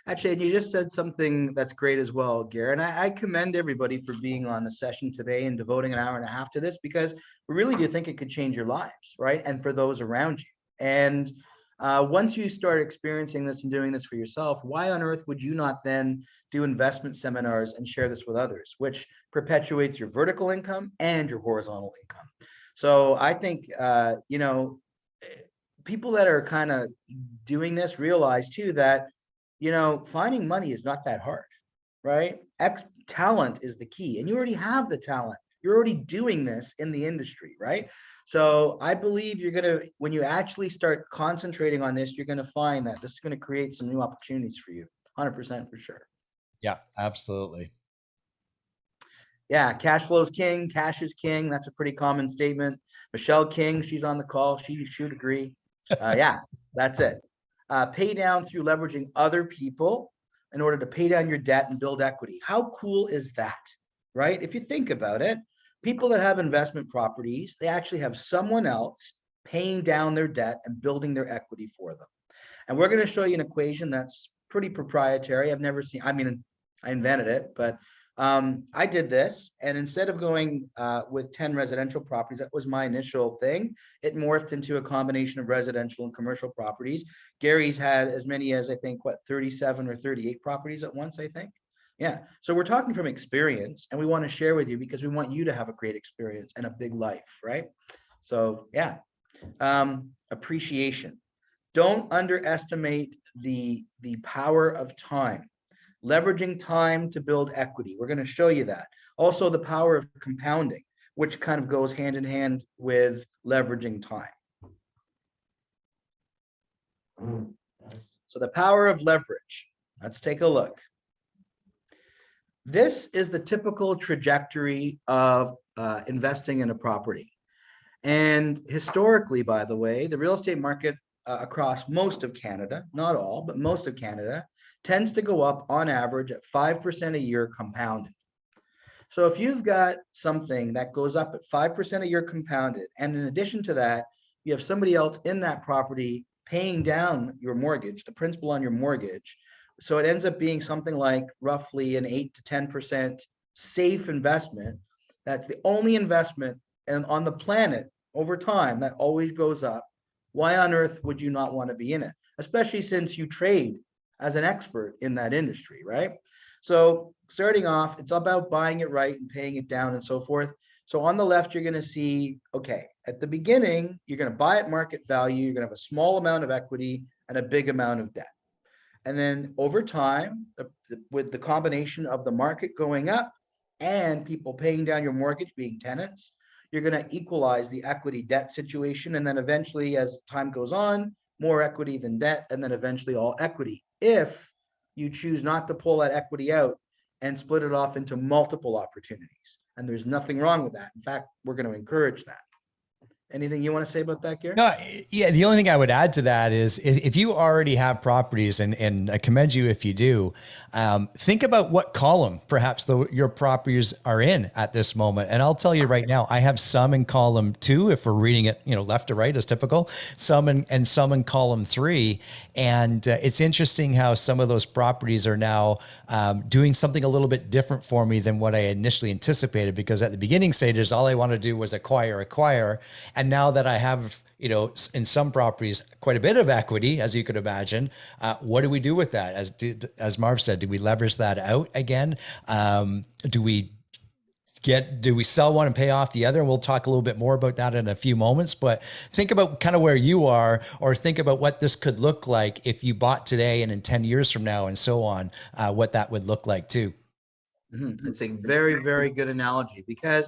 Actually, and you just said something that's great as well, Gary. And I commend everybody for being on the session today and devoting an hour and a half to this, because we really do think it could change your lives, right? And for those around you. And once you start experiencing this and doing this for yourself, why on earth would you not then do investment seminars and share this with others, which perpetuates your vertical income and your horizontal income? So I think, people that are kind of doing this realize too that, finding money is not that hard, right? Talent is the key, and you already have the talent. You're already doing this in the industry, right? So I believe when you actually start concentrating on this, you're going to find that this is going to create some new opportunities for you. 100% for sure. Yeah, absolutely. Yeah. Cash flow is king. Cash is king. That's a pretty common statement. Michelle King, she's on the call. She should agree. Yeah, that's it. Pay down through leveraging other people in order to pay down your debt and build equity. How cool is that, right? If you think about it, people that have investment properties, they actually have someone else paying down their debt and building their equity for them. And we're going to show you an equation that's pretty proprietary. I've never seen, I invented it, but I did this. And instead of going with 10 residential properties, that was my initial thing. It morphed into a combination of residential and commercial properties. Gary's had as many as, I think, 37 or 38 properties at once, I think. Yeah. So we're talking from experience, and we want to share with you because we want you to have a great experience and a big life, right? So yeah. Appreciation. Don't underestimate the power of time. Leveraging time to build equity. We're going to show you that. Also, the power of compounding, which kind of goes hand in hand with leveraging time. So the power of leverage. Let's take a look. This is the typical trajectory of investing in a property. And historically, by the way, the real estate market across most of Canada, not all, but most of Canada, tends to go up on average at 5% a year compounded. So if you've got something that goes up at 5% a year compounded, and in addition to that, you have somebody else in that property paying down your mortgage, the principal on your mortgage, so it ends up being something like roughly an 8 to 10% safe investment. That's the only investment on the planet over time that always goes up. Why on earth would you not want to be in it? Especially since you trade as an expert in that industry, right? So starting off, it's about buying it right and paying it down and so forth. So on the left, you're going to see, okay, at the beginning, you're going to buy at market value. You're going to have a small amount of equity and a big amount of debt. And then over time, with the combination of the market going up and people paying down your mortgage, being tenants, you're going to equalize the equity debt situation. And then eventually, as time goes on, more equity than debt, and then eventually all equity. If you choose not to pull that equity out and split it off into multiple opportunities. And there's nothing wrong with that. In fact, we're going to encourage that. Anything you want to say about that, Gary? No, yeah. The only thing I would add to that is if you already have properties, and I commend you if you do, think about what column perhaps your properties are in at this moment. And I'll tell you right now, I have some in column 2, if we're reading it, left to right as typical, some in column 3. And it's interesting how some of those properties are now doing something a little bit different for me than what I initially anticipated, because at the beginning stages, all I wanted to do was acquire. And now that I have, in some properties, quite a bit of equity, as you could imagine, what do we do with that? As Marv said, do we leverage that out again? Do we sell one and pay off the other? And we'll talk a little bit more about that in a few moments, but think about kind of where you are, or think about what this could look like if you bought today and in 10 years from now and so on, what that would look like too. It's a very, very good analogy, because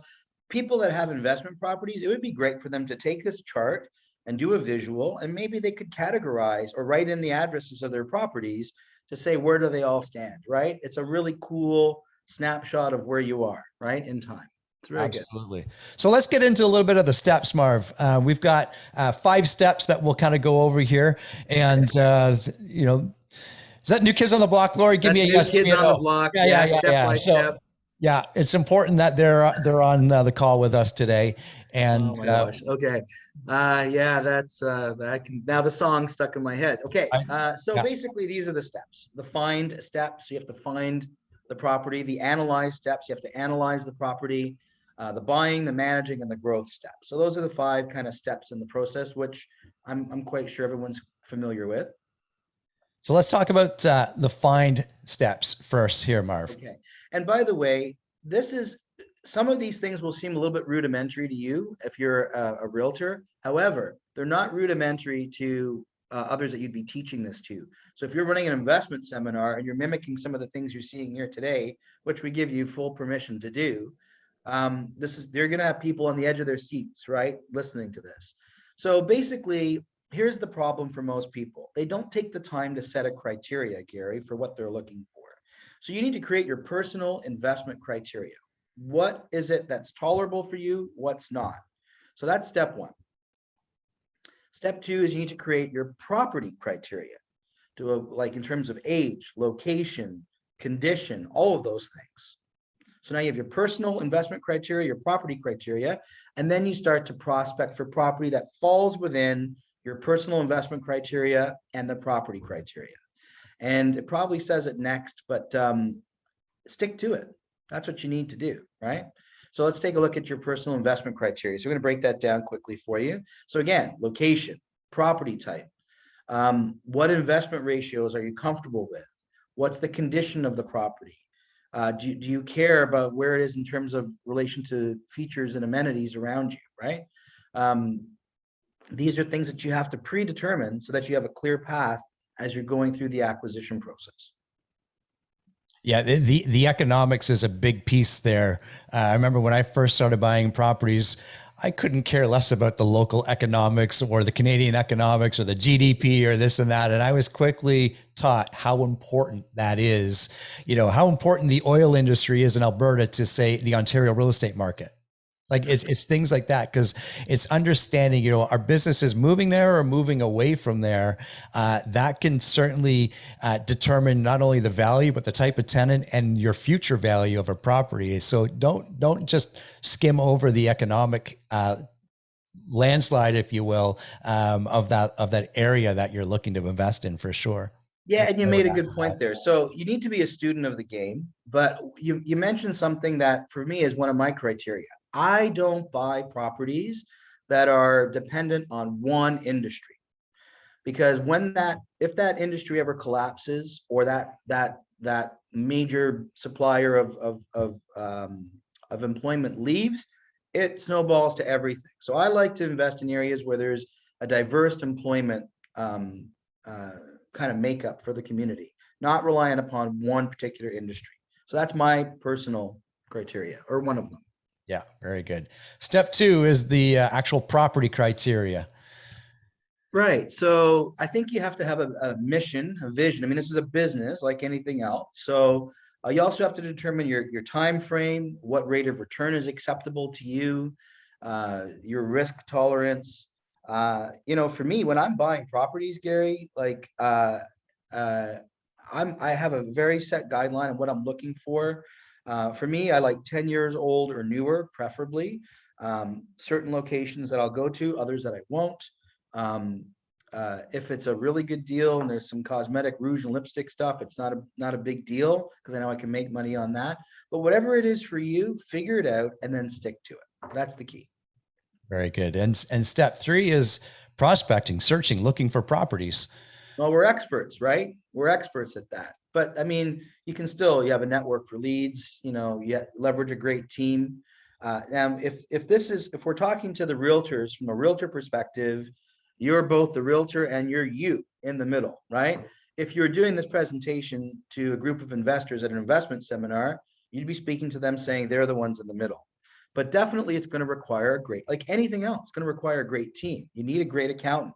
people that have investment properties, it would be great for them to take this chart and do a visual, and maybe they could categorize or write in the addresses of their properties to say, where do they all stand, right? It's a really cool snapshot of where you are, right, in time. It's very Absolutely. Good. So let's get into a little bit of the steps, Marv. We've got 5 steps that we'll kind of go over here. And, is that New Kids on the Block, Lori? Give me a yes. Kids on the Block. Yeah, step by step. Yeah, it's important that they're on the call with us today. And oh my gosh. Okay. That's now the song stuck in my head. Okay. Basically these are the steps. The find steps. You have to find the property. The analyze steps. You have to analyze the property. The buying, the managing, and the growth steps. So those are the 5 kind of steps in the process, which I'm quite sure everyone's familiar with. So let's talk about the find steps first here, Marv. Okay. And by the way, some of these things will seem a little bit rudimentary to you if you're a realtor. However, they're not rudimentary to others that you'd be teaching this to. So if you're running an investment seminar and you're mimicking some of the things you're seeing here today, which we give you full permission to do, they're going to have people on the edge of their seats, right, listening to this. So basically, here's the problem for most people. They don't take the time to set a criteria, Gary, for what they're looking for. So you need to create your personal investment criteria. What is it that's tolerable for you? What's not? So that's step 1. Step 2 is you need to create your property criteria, like in terms of age, location, condition, all of those things. So now you have your personal investment criteria, your property criteria, and then you start to prospect for property that falls within your personal investment criteria and the property criteria. And it probably says it next, but stick to it. That's what you need to do, right? So let's take a look at your personal investment criteria. So we're going to break that down quickly for you. So again, location, property type, what investment ratios are you comfortable with? What's the condition of the property? Do you care about where it is in terms of relation to features and amenities around you, right? These are things that you have to predetermine so that you have a clear path as you're going through the acquisition process. Yeah, the economics is a big piece there. I remember when I first started buying properties, I couldn't care less about the local economics or the Canadian economics or the GDP or this and that. And I was quickly taught how important that is, how important the oil industry is in Alberta to, say, the Ontario real estate market. Like it's things like that, because it's understanding, our business is moving there or moving away from there. That can certainly determine not only the value, but the type of tenant and your future value of a property. So don't just skim over the economic landslide, if you will, of that area that you're looking to invest in, for sure. Yeah, and you made a good point there. So you need to be a student of the game, but you mentioned something that for me is one of my criteria. I don't buy properties that are dependent on one industry, because if that industry ever collapses, or that major supplier of employment leaves, it snowballs to everything. So I like to invest in areas where there's a diverse employment kind of makeup for the community, not reliant upon one particular industry. So that's my personal criteria, or one of them. Yeah, very good. Step 2 is the actual property criteria. Right. So I think you have to have a mission, a vision. I mean, this is a business like anything else. So you also have to determine your time frame, what rate of return is acceptable to you, your risk tolerance. For me, when I'm buying properties, Gary, like I have a very set guideline of what I'm looking for. For me, I like 10 years old or newer, preferably. Certain locations that I'll go to, others that I won't. If it's a really good deal and there's some cosmetic rouge and lipstick stuff, it's not a big deal, because I know I can make money on that. But whatever it is for you, figure it out and then stick to it. That's the key. Very good. And step 3 is prospecting, searching, looking for properties. Well, we're experts, right? We're experts at that. But I mean, you have a network for leads, you leverage a great team. Now, if we're talking to the realtors from a realtor perspective, you're both the realtor and you're you in the middle, right? If you're doing this presentation to a group of investors at an investment seminar, you'd be speaking to them saying they're the ones in the middle. But definitely it's going to require like anything else, it's going to require a great team. You need a great accountant,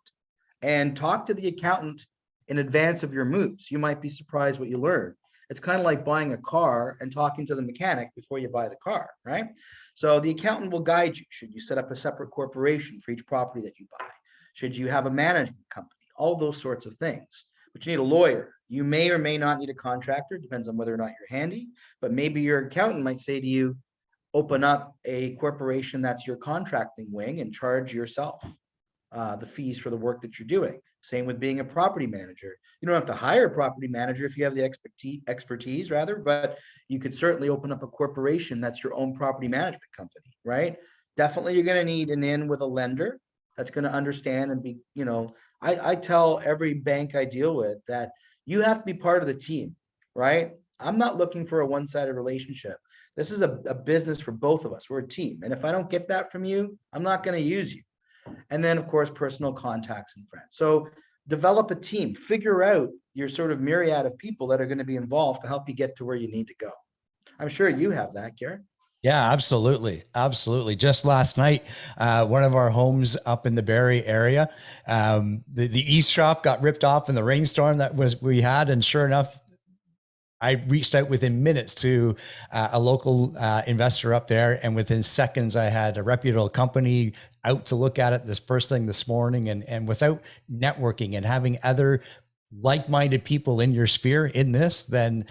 and talk to the accountant in advance of your moves. You might be surprised what you learn. It's kind of like buying a car and talking to the mechanic before you buy the car, right? So the accountant will guide you. Should you set up a separate corporation for each property that you buy? Should you have a management company? All those sorts of things. But you need a lawyer. You may or may not need a contractor, depends on whether or not you're handy, but maybe your accountant might say to you, open up a corporation that's your contracting wing and charge yourself the fees for the work that you're doing. Same with being a property manager. You don't have to hire a property manager if you have the expertise, but you could certainly open up a corporation that's your own property management company, right? Definitely you're going to need an in with a lender that's going to understand and be, I tell every bank I deal with that you have to be part of the team, right? I'm not looking for a one-sided relationship. This is a business for both of us. We're a team. And if I don't get that from you, I'm not going to use you. And then, of course, personal contacts and friends. So develop a team, figure out your sort of myriad of people that are going to be involved to help you get to where you need to go. I'm sure you have that, Garrett. Yeah, absolutely. Absolutely. Just last night, one of our homes up in the Barrie area, the east shop got ripped off in the rainstorm we had. And sure enough, I reached out within minutes to a local investor up there. And within seconds, I had a reputable company out to look at it first thing this morning. And without networking and having other like-minded people in your sphere in this, then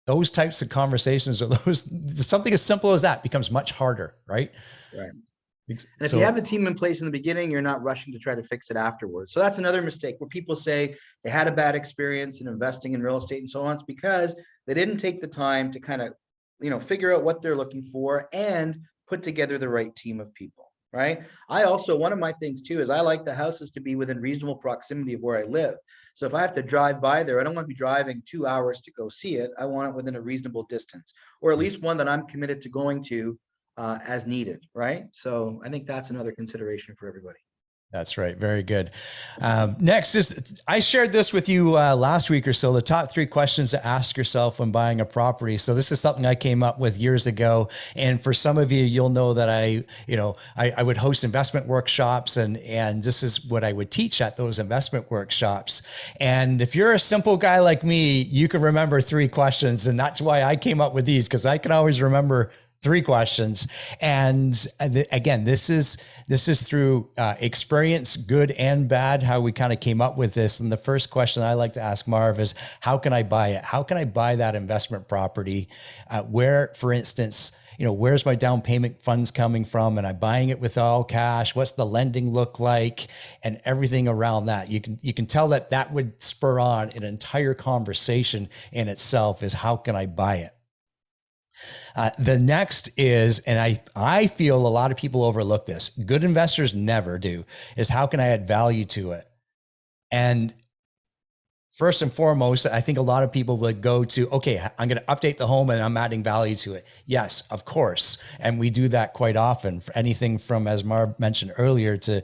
those types of conversations, or something as simple as that becomes much harder, right? Right. And if you have the team in place in the beginning, you're not rushing to try to fix it afterwards. So that's another mistake where people say they had a bad experience in investing in real estate and so on. It's because they didn't take the time to kind of, figure out what they're looking for and put together the right team of people, right? One of my things too, is I like the houses to be within reasonable proximity of where I live. So if I have to drive by there, I don't want to be driving 2 hours to go see it. I want it within a reasonable distance, or at least one that I'm committed to going to as needed, right? So I think that's another consideration for everybody. That's right. Very good. Next is, I shared this with you last week or so, the top 3 questions to ask yourself when buying a property. So this is something I came up with years ago. And for some of you, you'll know that I would host investment workshops, and this is what I would teach at those investment workshops. And if you're a simple guy like me, you can remember 3 questions. And that's why I came up with these, because I can always remember 3 questions. And again, this is through experience, good and bad, how we kind of came up with this. And the first question I like to ask Marv is, how can I buy it? How can I buy that investment property? Where, for instance, where's my down payment funds coming from? And I'm buying it with all cash. What's the lending look like? And everything around that. You can tell that would spur on an entire conversation in itself, is how can I buy it? The next is, and I feel a lot of people overlook this, good investors never do, is how can I add value to it? And first and foremost, I think a lot of people would go to, okay, I'm going to update the home and I'm adding value to it. Yes, of course. And we do that quite often for anything from, as Marv mentioned earlier, to,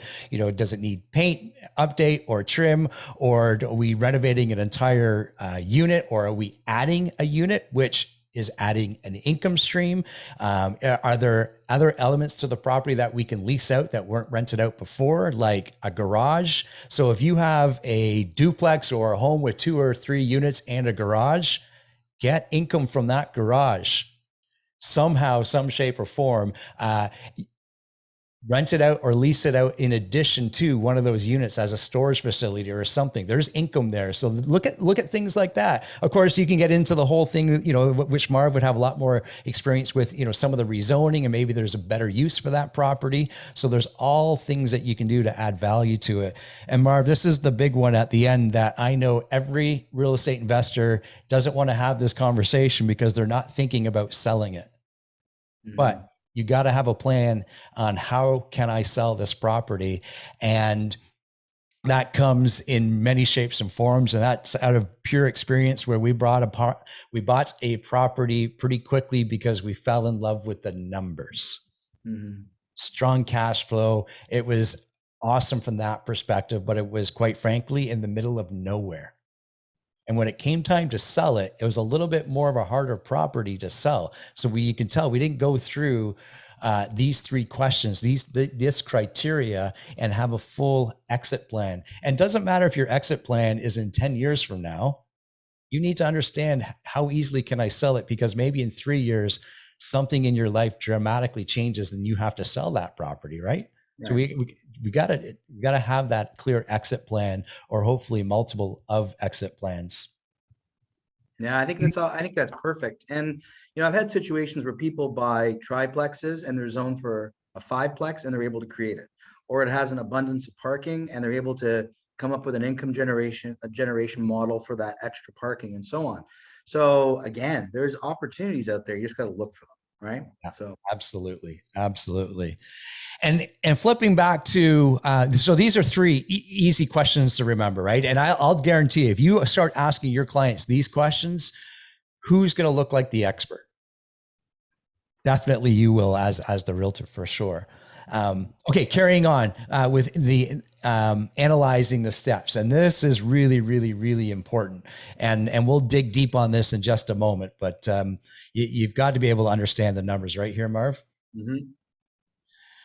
does it need paint update or trim, or are we renovating an entire unit, or are we adding a unit, which is adding an income stream? Are there other elements to the property that we can lease out that weren't rented out before, like a garage? So if you have a duplex or a home with 2 or 3 units and a garage, get income from that garage somehow, some shape or form. Rent it out or lease it out in addition to one of those units as a storage facility or something. There's income there. So look at things like that. Of course, you can get into the whole thing, which Marv would have a lot more experience with, some of the rezoning, and maybe there's a better use for that property. So there's all things that you can do to add value to it. And Marv, this is the big one at the end that I know every real estate investor doesn't want to have this conversation because they're not thinking about selling it. Mm-hmm. But you got to have a plan on how can I sell this property? And that comes in many shapes and forms. And that's out of pure experience, where we bought a property pretty quickly because we fell in love with the numbers. Mm-hmm. Strong cash flow. It was awesome from that perspective, but it was, quite frankly, in the middle of nowhere. And when it came time to sell it, it was a little bit more of a harder property to sell. So you can tell we didn't go through these 3 questions, this criteria, and have a full exit plan. And it doesn't matter if your exit plan is in 10 years from now. You need to understand, how easily can I sell it? Because maybe in 3 years, something in your life dramatically changes and you have to sell that property, right? So we gotta have that clear exit plan, or hopefully multiple of exit plans. Yeah, I think that's perfect. And I've had situations where people buy triplexes and they're zoned for a 5-plex and they're able to create it, or it has an abundance of parking and they're able to come up with an income generation model for that extra parking and so on. So again, there's opportunities out there. You just got to look for them, right? Yeah, so absolutely. And flipping back to, so these are 3 easy questions to remember, right? And I'll guarantee, if you start asking your clients these questions, who's going to look like the expert? Definitely you will, as the realtor, for sure. Okay, carrying on with the analyzing the steps. And this is really, really, really important. And we'll dig deep on this in just a moment, but you've got to be able to understand the numbers right here, Marv. Mm-hmm.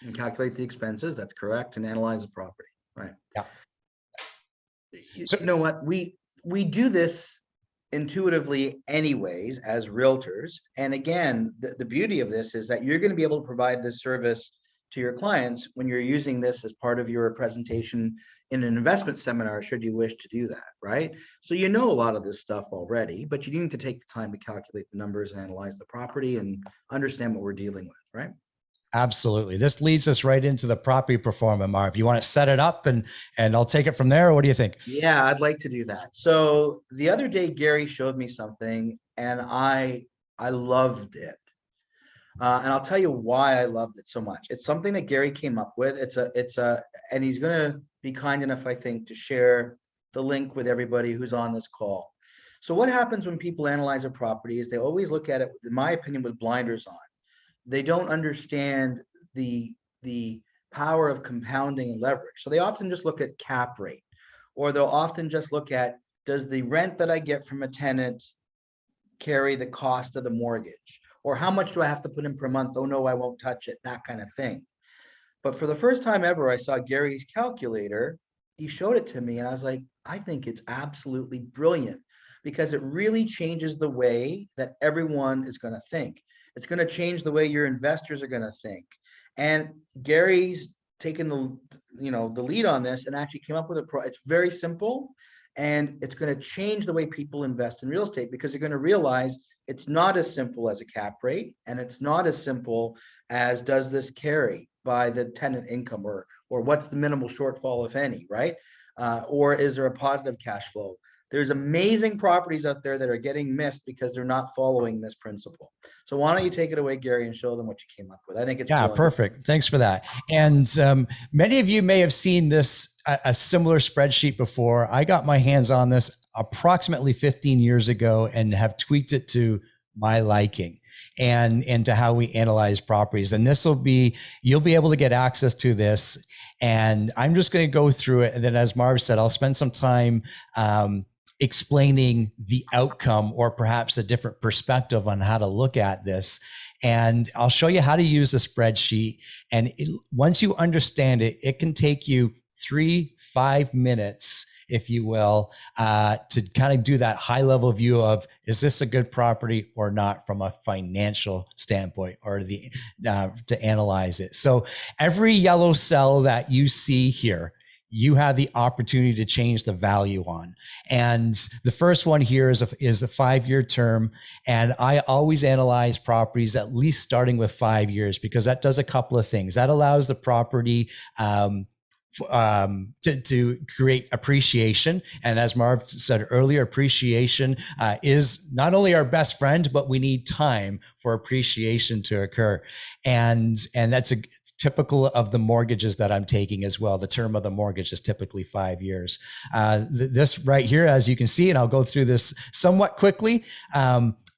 And calculate the expenses. That's correct. And analyze the property. Right. Yeah. So, you know what? We do this intuitively anyways as realtors. And again, the beauty of this is that you're going to be able to provide this service to your clients when you're using this as part of your presentation in an investment seminar, should you wish to do that, right? So a lot of this stuff already, but you need to take the time to calculate the numbers and analyze the property and understand what we're dealing with, right? Absolutely. This leads us right into the property performance, Marv. You want to set it up and I'll take it from there. Or what do you think? Yeah, I'd like to do that. So the other day, Gary showed me something and I loved it. And I'll tell you why I loved it so much. It's something that Gary came up with. And he's going to be kind enough, I think, to share the link with everybody who's on this call. So what happens when people analyze a property is they always look at it, in my opinion, with blinders on. They don't understand the power of compounding and leverage. So they often just look at cap rate, or they'll often just look at, does the rent that I get from a tenant carry the cost of the mortgage? Or how much do I have to put in per month? Oh no, I won't touch it, that kind of thing. But for the first time ever, I saw Gary's calculator. He showed it to me and I was like, I think it's absolutely brilliant, because it really changes the way that everyone is going to think. It's going to change the way your investors are going to think. And Gary's taken the lead on this and actually came up with it's very simple, and it's going to change the way people invest in real estate, because they're going to realize it's not as simple as a cap rate, and it's not as simple as, does this carry by the tenant income, or what's the minimal shortfall, if any, right? Or is there a positive cash flow? There's amazing properties out there that are getting missed because they're not following this principle. So why don't you take it away, Gary, and show them what you came up with? I think it's brilliant. Perfect. Thanks for that. And many of you may have seen this, a similar spreadsheet before. I got my hands on this approximately 15 years ago and have tweaked it to my liking and to how we analyze properties. And you'll be able to get access to this. And I'm just going to go through it. And then, as Marv said, I'll spend some time explaining the outcome, or perhaps a different perspective on how to look at this. And I'll show you how to use the spreadsheet. And once you understand it, it can take you 3-5 minutes, if you will, to kind of do that high level view of, is this a good property or not from a financial standpoint, or to analyze it. So every yellow cell that you see here, you have the opportunity to change the value on. And the first one here is a 5-year term. And I always analyze properties at least starting with 5 years, because that does a couple of things. That allows the property to create appreciation. And as Marv said earlier, appreciation is not only our best friend, but we need time for appreciation to occur. And that's typical of the mortgages that I'm taking as well. The term of the mortgage is typically 5 years. This right here, as you can see, and I'll go through this somewhat quickly,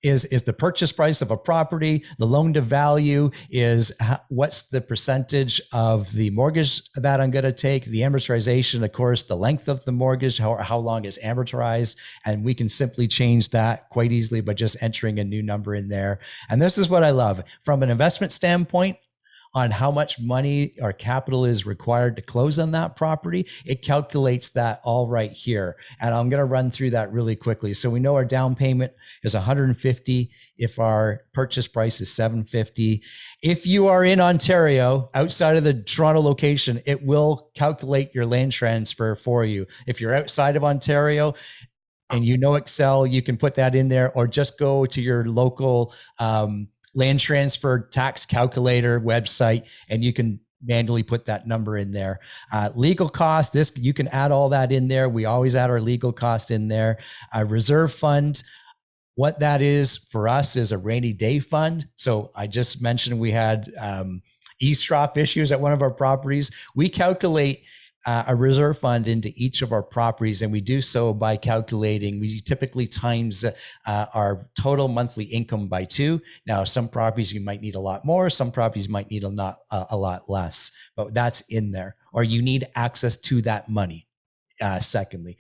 is the purchase price of a property. The loan to value is what's the percentage of the mortgage that I'm going to take. The amortization, of course, the length of the mortgage, how long is amortized. And we can simply change that quite easily by just entering a new number in there. And this is what I love. From an investment standpoint, on how much money or capital is required to close on that property, it calculates that all right here. And I'm going to run through that really quickly. So we know our down payment is $150 if our purchase price is $750. If you are in Ontario, outside of the Toronto location, it will calculate your land transfer for you. If you're outside of Ontario and you know Excel, you can put that in there, or just go to your local land transfer tax calculator website, and you can manually put that number in there. Legal cost, you can add all that in there. We always add our legal cost in there. A reserve fund, what that is for us is a rainy day fund. So I just mentioned we had eavesdrop issues at one of our properties. We calculate a reserve fund into each of our properties, and we do so by calculating, we typically times our total monthly income by 2. Now, some properties you might need a lot more, some properties might need a lot less, but that's in there, or you need access to that money. Secondly,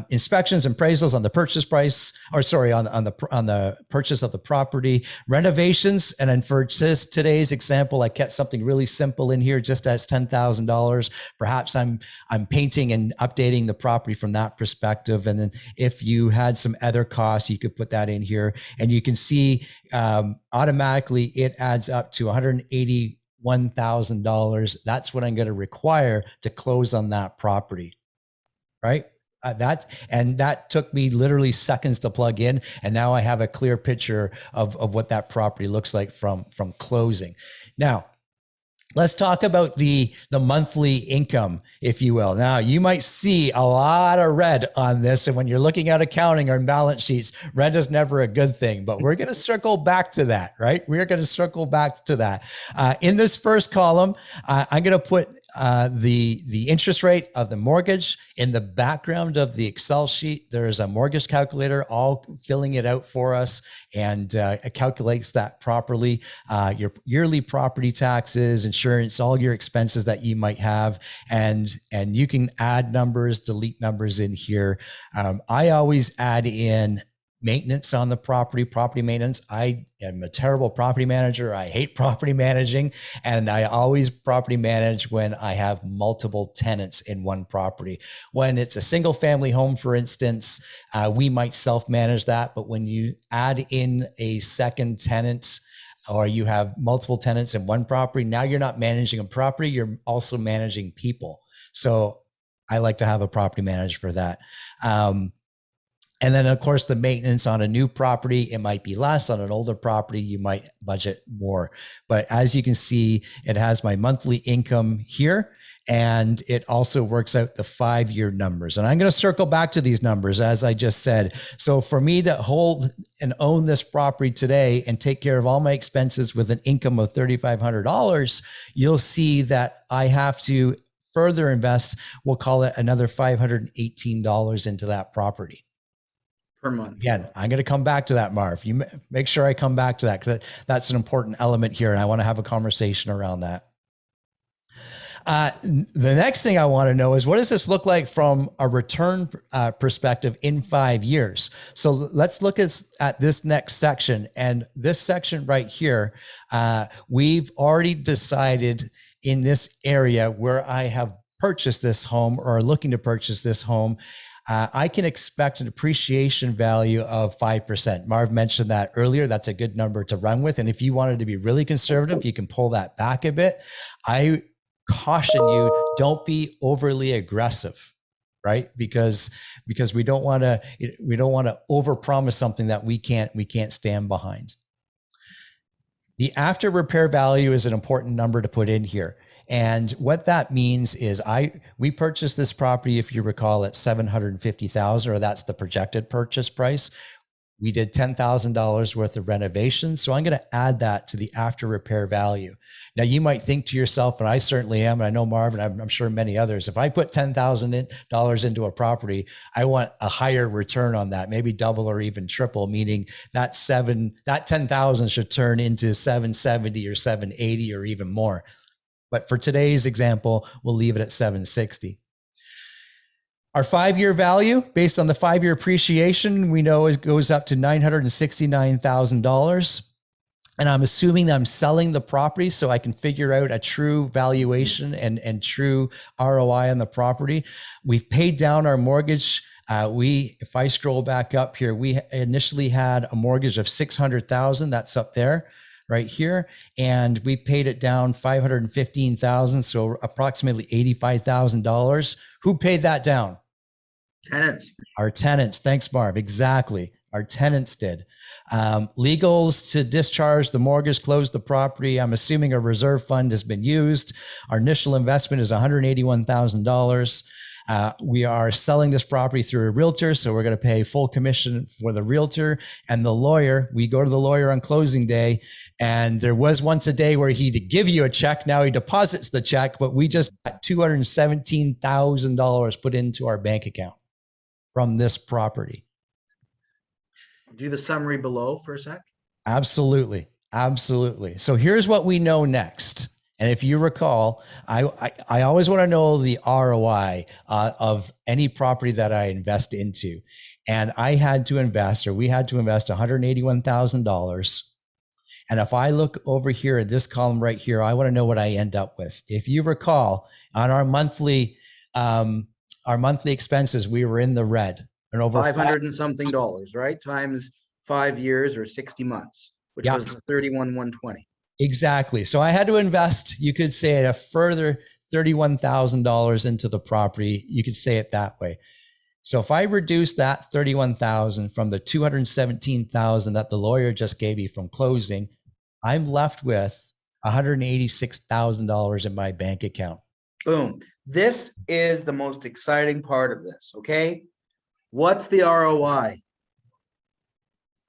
inspections and appraisals on the purchase price, or sorry, on the purchase of the property, renovations. And then for today's example, I kept something really simple in here, just as $10,000. Perhaps I'm painting and updating the property from that perspective. And then if you had some other costs, you could put that in here, and you can see automatically it adds up to $181,000. That's what I'm going to require to close on that property. Right? That took me literally seconds to plug in. And now I have a clear picture of what that property looks like from closing. Now, let's talk about the monthly income, if you will. Now, you might see a lot of red on this. And when you're looking at accounting or balance sheets, red is never a good thing, but we're going to circle back to that, right? We're going to circle back to that. In this first column, I'm going to put the interest rate of the mortgage. In the background of the Excel sheet, there is a mortgage calculator all filling it out for us, and it calculates that properly. Your yearly property taxes, insurance, all your expenses that you might have, and you can add numbers, delete numbers in here. I always add in maintenance on the property maintenance. I am a terrible property manager. I hate property managing, and I always property manage when I have multiple tenants in one property. When it's a single family home, for instance, we might self-manage that. But when you add in a second tenant, or you have multiple tenants in one property, now you're not managing a property, you're also managing people. So I like to have a property manager for that. And then, of course, the maintenance on a new property, it might be less. On an older property, you might budget more. But as you can see, it has my monthly income here, and it also works out the 5-year numbers. And I'm going to circle back to these numbers, as I just said. So for me to hold and own this property today and take care of all my expenses with an income of $3,500, you'll see that I have to further invest, we'll call it another $518 into that property. Per month. Again, I'm going to come back to that, Marv. You make sure I come back to that, because that's an important element here, and I want to have a conversation around that. The next thing I want to know is, what does this look like from a return perspective in 5 years? So let's look at this next section. And this section right here, we've already decided in this area where I have purchased this home or are looking to purchase this home, I can expect an appreciation value of 5%. Marv mentioned that earlier. That's a good number to run with. And if you wanted to be really conservative, you can pull that back a bit. I caution you, don't be overly aggressive, right? Because we don't want to overpromise something that we can't stand behind. The after repair value is an important number to put in here. And what that means is we purchased this property, if you recall, at $750,000, or that's the projected purchase price. We did $10,000 worth of renovations. So I'm going to add that to the after repair value. Now you might think to yourself, and I certainly am, and I know Marvin, I'm sure many others, if I put $10,000 into a property, I want a higher return on that, maybe double or even triple, meaning that 10,000 should turn into 770 or 780 or even more. But for today's example, we'll leave it at 760. Our 5-year value, based on the 5-year appreciation, we know it goes up to $969,000. And I'm assuming that I'm selling the property so I can figure out a true valuation and true ROI on the property. We've paid down our mortgage. If I scroll back up here, we initially had a mortgage of $600,000. That's up there, right here. And we paid it down $515,000. So approximately $85,000. Who paid that down? Tenants. Our tenants. Thanks, Marv. Exactly. Our tenants did. Legals to discharge the mortgage, close the property. I'm assuming a reserve fund has been used. Our initial investment is $181,000. We are selling this property through a realtor, so we're going to pay full commission for the realtor and the lawyer. We go to the lawyer on closing day, and there was once a day where he'd give you a check. Now he deposits the check, but we just got $217,000 put into our bank account from this property. Do the summary below for a sec. Absolutely. Absolutely. So here's what we know next. And if you recall, I always want to know the ROI of any property that I invest into. And we had to invest $181,000. And if I look over here at this column right here, I want to know what I end up with. If you recall, on our monthly expenses, we were in the red. And over 500 and something dollars, right? Times 5 years or 60 months, which was the 31,120. Exactly. So I had to invest, you could say, a further $31,000 into the property. You could say it that way. So if I reduce that $31,000 from the $217,000 that the lawyer just gave me from closing, I'm left with $186,000 in my bank account. Boom. This is the most exciting part of this. Okay. What's the ROI?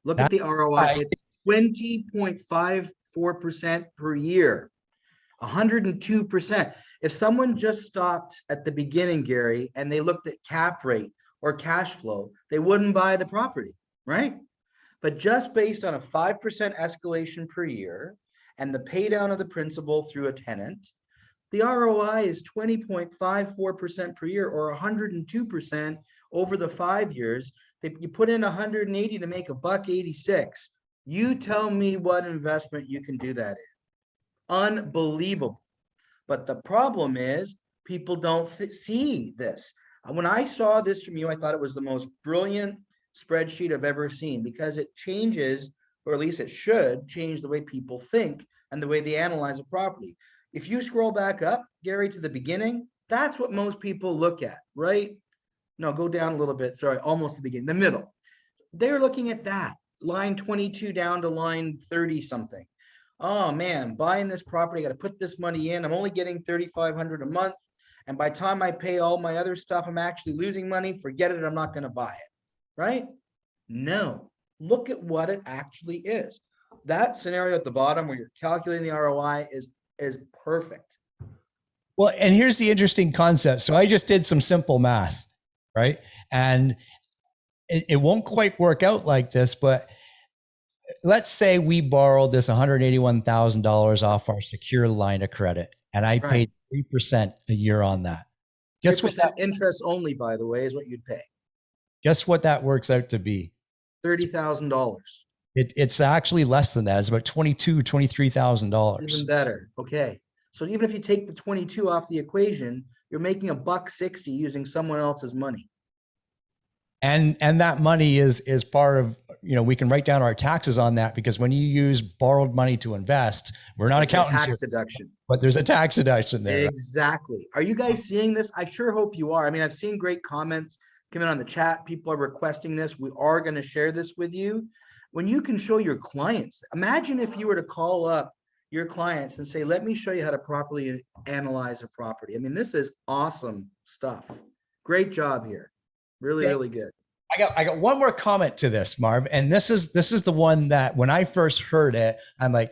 Look at the ROI. It's 20.54% per year 102%. If someone just stopped at the beginning, Gary, and they looked at cap rate or cash flow, they wouldn't buy the property, right? But just based on a 5% escalation per year and the pay down of the principal through a tenant, the ROI is 20.54% per year, or 102% over the 5 years. You put in 180 to make $1.86. You tell me what investment you can do that in. Unbelievable. But the problem is people don't see this. When I saw this from you, I thought it was the most brilliant spreadsheet I've ever seen, because it changes, or at least it should change, the way people think and the way they analyze a property. If you scroll back up, Gary, to the beginning, that's what most people look at, right? No, go down a little bit. Sorry, almost the beginning, the middle. They're looking at that line 22 down to line 30 something. Oh man, buying this property, I got to put this money in. I'm only getting $3,500 a month. And by the time I pay all my other stuff, I'm actually losing money. Forget it. I'm not going to buy it. Right? No, look at what it actually is. That scenario at the bottom where you're calculating the ROI is perfect. Well, and here's the interesting concept. So I just did some simple math, right? And it won't quite work out like this, but let's say we borrowed this $181,000 off our secure line of credit, and I paid 3% a year on that. Guess what? That interest only, by the way, is what you'd pay. Guess what that works out to be? $30,000. It's actually less than that. It's about $23,000. Even better. Okay. So even if you take the 22 off the equation, you're making $1.60 using someone else's money. And that money is part of, we can write down our taxes on that, because when you use borrowed money to invest, we're not accountants here, deduction, but there's a tax deduction there. Exactly. Are you guys seeing this? I sure hope you are. I mean, I've seen great comments coming on the chat. People are requesting this. We are going to share this with you. When you can show your clients, imagine if you were to call up your clients and say, let me show you how to properly analyze a property. I mean, this is awesome stuff. Great job here. Really, really good. I got one more comment to this, Marv, and this is the one that when I first heard it, I'm like,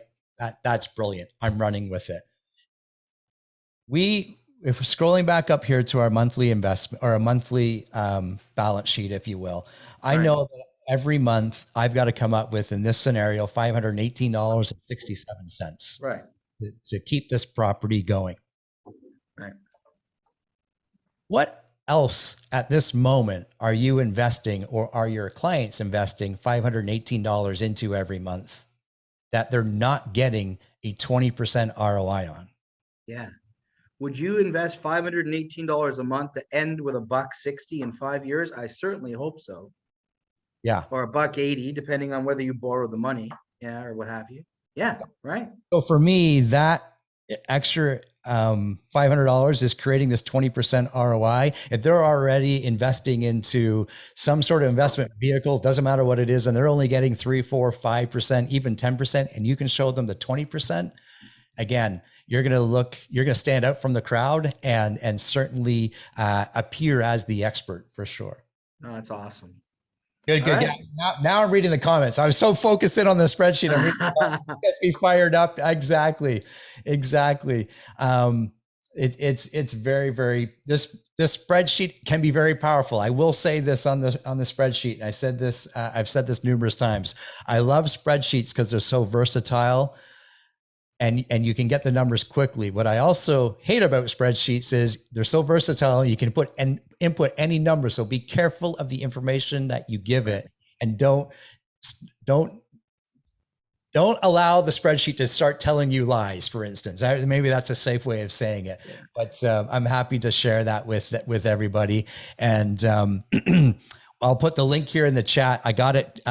that's brilliant. I'm running with it. If we're scrolling back up here to our monthly investment, or a monthly balance sheet, if you will, I know that every month I've got to come up with, in this scenario, $518.67 to keep this property going. Right. What else at this moment are you investing, or are your clients investing $518 into every month that they're not getting a 20% ROI on? Yeah. Would you invest $518 a month to end with $1.60 in 5 years? I certainly hope so. Yeah. Or $1.80, depending on whether you borrow the money, or what have you. Yeah. Right. So for me, that extra $500 is creating this 20% ROI. If they're already investing into some sort of investment vehicle, doesn't matter what it is, and they're only getting 3, 4, 5%, even 10%, and you can show them the 20%, again, you're going to stand out from the crowd and certainly appear as the expert for sure. No, that's awesome. Good. Right. Yeah. Now I'm reading the comments. I was so focused in on the spreadsheet. I'm reading the comments. It gets me fired up. Exactly. It's very, very, this spreadsheet can be very powerful. I will say this on the spreadsheet. And I said this, I've said this numerous times. I love spreadsheets because they're so versatile and you can get the numbers quickly. What I also hate about spreadsheets is they're so versatile. You can input any number. So be careful of the information that you give it, and don't allow the spreadsheet to start telling you lies, for instance. Maybe that's a safe way of saying it, but I'm happy to share that with everybody. And I'll put the link here in the chat. I got it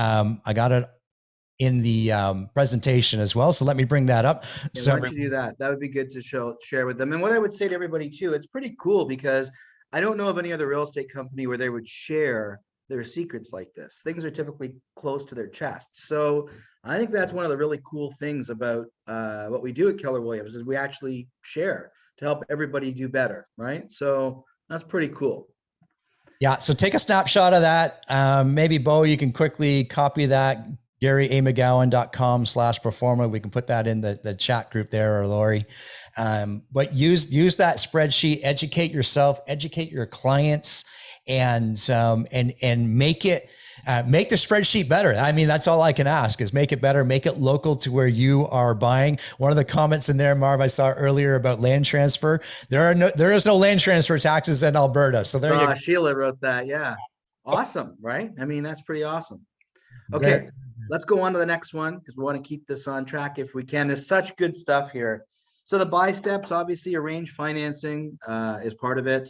in the presentation as well. So let me bring that up. So why don't you do that? That would be good to share with them. And what I would say to everybody too, it's pretty cool because I don't know of any other real estate company where they would share their secrets like this. Things are typically close to their chest. So I think that's one of the really cool things about what we do at Keller Williams is we actually share to help everybody do better, right? So that's pretty cool. Yeah, so take a snapshot of that. Maybe Bo, you can quickly copy that, GaryAMcGowan.com/performa. We can put that in the chat group there, or Lori. But use that spreadsheet, educate yourself, educate your clients, and make it, make the spreadsheet better. I mean, that's all I can ask, is make it better, make it local to where you are buying. One of the comments in there, Marv, I saw earlier about land transfer. There is no land transfer taxes in Alberta. So there you go. Sheila wrote that. Yeah. Awesome. Right. I mean, that's pretty awesome. Okay. Very- Let's go on to the next one, because we want to keep this on track if we can. There's such good stuff here. So the buy steps, obviously arrange financing is part of it.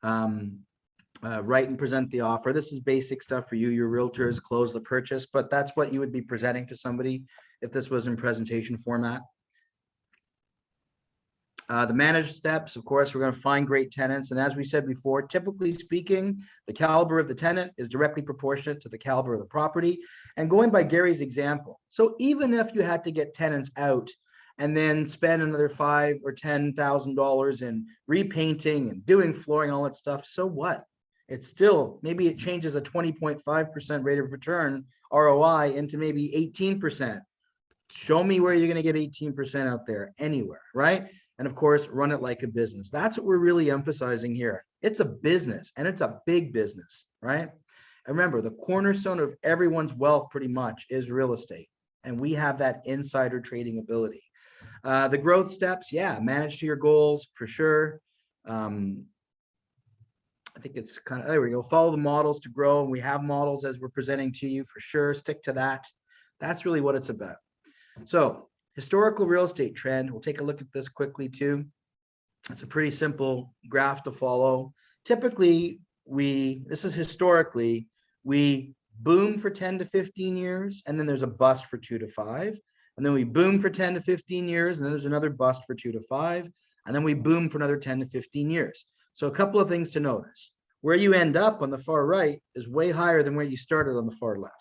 Write and present the offer. This is basic stuff for you, your realtors, close the purchase, but that's what you would be presenting to somebody if this was in presentation format. The managed steps, of course, we're going to find great tenants. And as we said before, typically speaking, the caliber of the tenant is directly proportionate to the caliber of the property. And going by Gary's example, so even if you had to get tenants out and then spend another $5,000 or $10,000 in repainting and doing flooring, all that stuff, so what? It's still, maybe it changes a 20.5% rate of return ROI into maybe 18%. Show me where you're going to get 18% out there, anywhere, right? And of course, run it like a business. That's what we're really emphasizing here. It's a business, and it's a big business, right? And remember, the cornerstone of everyone's wealth pretty much is real estate. And we have that insider trading ability. The growth steps, yeah, manage to your goals for sure. I think it's kind of, there we go. Follow the models to grow. And we have models as we're presenting to you for sure. Stick to that. That's really what it's about. So historical real estate trend, we'll take a look at this quickly too. It's a pretty simple graph to follow. Typically, this is historically, we boom for 10 to 15 years, and then there's a bust for 2 to 5. And then we boom for 10 to 15 years, and then there's another bust for 2 to 5. And then we boom for another 10 to 15 years. So a couple of things to notice. Where you end up on the far right is way higher than where you started on the far left.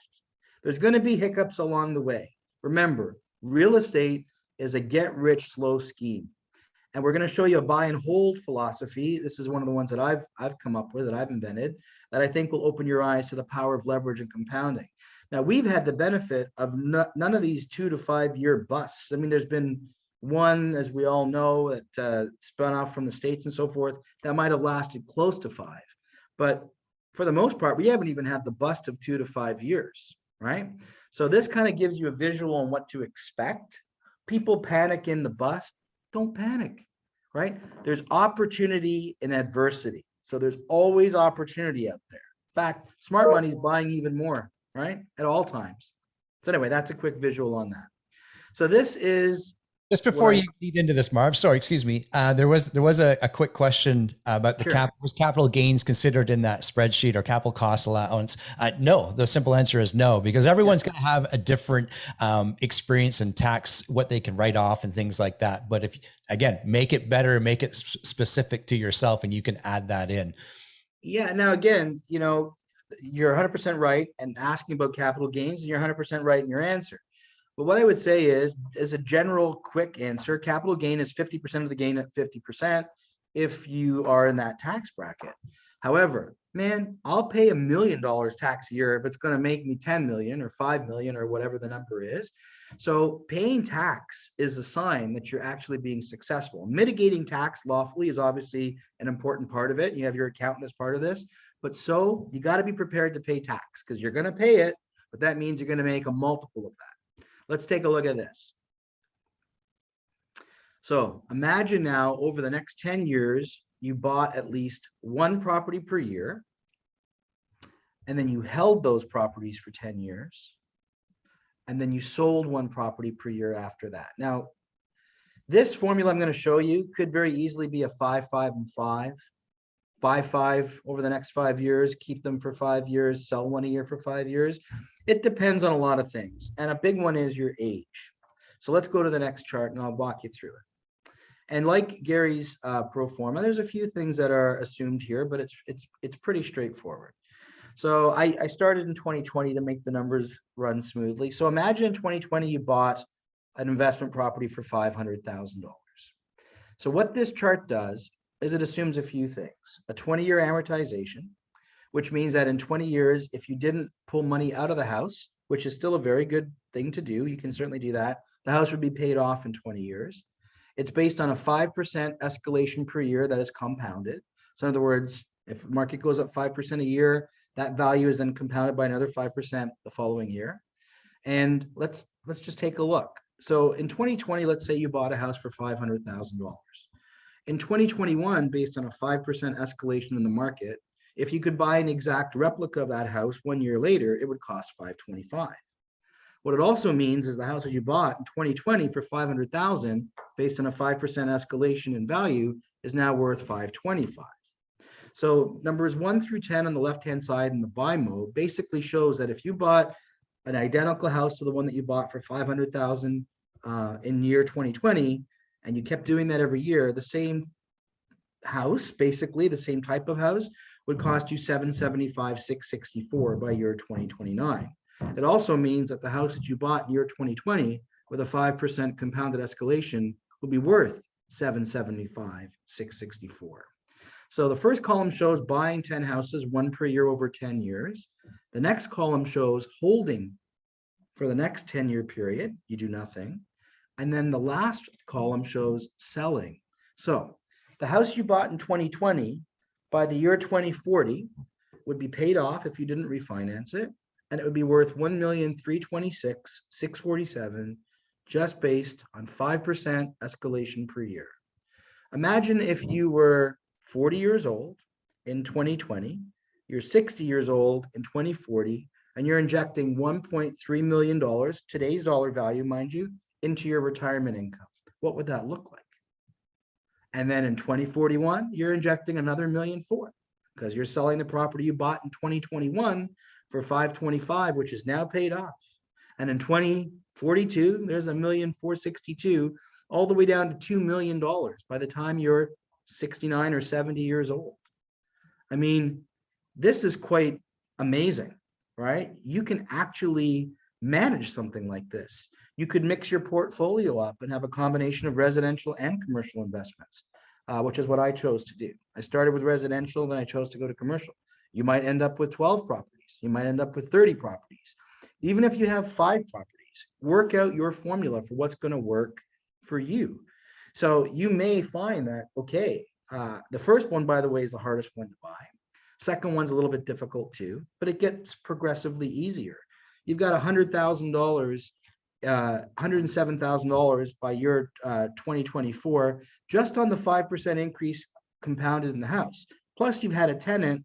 There's going to be hiccups along the way. Remember, real estate is a get rich slow scheme. And we're going to show you a buy and hold philosophy. This is one of the ones that I've come up with, that I've invented, that I think will open your eyes to the power of leverage and compounding. Now, we've had the benefit of none of these 2 to 5 year busts. I mean, there's been one, as we all know, that spun off from the States and so forth, that might have lasted close to 5. But for the most part, we haven't even had the bust of 2 to 5 years, right? So this kind of gives you a visual on what to expect. People panic in the bust. Don't panic, right? There's opportunity in adversity. So there's always opportunity out there. In fact, smart money is buying even more, right? At all times. So anyway, that's a quick visual on that. So this is just before you lead into this, Marv, sorry, excuse me. There was a quick question about the was capital gains considered in that spreadsheet, or capital cost allowance? No, the simple answer is no, because everyone's going to have a different experience in tax, what they can write off and things like that. But if, again, make it better, make it specific to yourself, and you can add that in. Yeah. Now, again, you know, you're 100% right, and asking about capital gains, and you're 100% right in your answer. But what I would say is, as a general quick answer, capital gain is 50% of the gain at 50% if you are in that tax bracket. However, man, I'll pay $1 million tax a year if it's going to make me 10 million or 5 million or whatever the number is. So paying tax is a sign that you're actually being successful. Mitigating tax lawfully is obviously an important part of it. You have your accountant as part of this, but so you got to be prepared to pay tax, because you're going to pay it, but that means you're going to make a multiple of that. Let's take a look at this. So imagine now, over the next 10 years, you bought at least one property per year, and then you held those properties for 10 years, and then you sold one property per year after that. Now, this formula I'm going to show you could very easily be a 5, 5, and 5. Buy 5 over the next 5 years, keep them for 5 years, sell one a year for 5 years. It depends on a lot of things. And a big one is your age. So let's go to the next chart and I'll walk you through it. And like Gary's pro forma, there's a few things that are assumed here, but it's pretty straightforward. So I started in 2020 to make the numbers run smoothly. So imagine in 2020, you bought an investment property for $500,000. So what this chart does is it assumes a few things. A 20-year amortization, which means that in 20 years, if you didn't pull money out of the house, which is still a very good thing to do. You can certainly do that. The house would be paid off in 20 years. It's based on a 5% escalation per year that is compounded. So in other words, if the market goes up 5% a year, that value is then compounded by another 5% the following year. And let's just take a look. So in 2020, let's say you bought a house for $500,000. In 2021, based on a 5% escalation in the market, if you could buy an exact replica of that house 1 year later, it would cost $525,000. What it also means is the house that you bought in 2020 for $500,000, based on a 5% escalation in value, is now worth $525,000. So numbers 1 through 10 on the left-hand side in the buy mode basically shows that if you bought an identical house to the one that you bought for $500,000 in year 2020, and you kept doing that every year, the same house, basically the same type of house, would cost you $775,000, $664,000 by year 2029. It also means that the house that you bought in year 2020 with a 5% compounded escalation will be worth $775,000, $664,000. So the first column shows buying 10 houses, 1 per year over 10 years. The next column shows holding for the next 10-year period. You do nothing. And then the last column shows selling. So the house you bought in 2020, by the year 2040, would be paid off if you didn't refinance it. And it would be worth $1,326,647, just based on 5% escalation per year. Imagine if you were 40 years old in 2020, you're 60 years old in 2040, and you're injecting $1.3 million, today's dollar value, mind you, into your retirement income. What would that look like? And then in 2041, you're injecting another $1.4 million because you're selling the property you bought in 2021 for $525,000, which is now paid off. And in 2042, there's $1,462,000, all the way down to $2 million by the time you're 69 or 70 years old. I mean, this is quite amazing, right? You can actually manage something like this. You could mix your portfolio up and have a combination of residential and commercial investments, which is what I chose to do. I started with residential, then I chose to go to commercial. You might end up with 12 properties. You might end up with 30 properties. Even if you have 5 properties, work out your formula for what's going to work for you. So you may find that, okay, the first one, by the way, is the hardest one to buy. Second one's a little bit difficult too, but it gets progressively easier. You've got $100,000, $107,000 by year 2024, just on the 5% increase compounded in the house. Plus you've had a tenant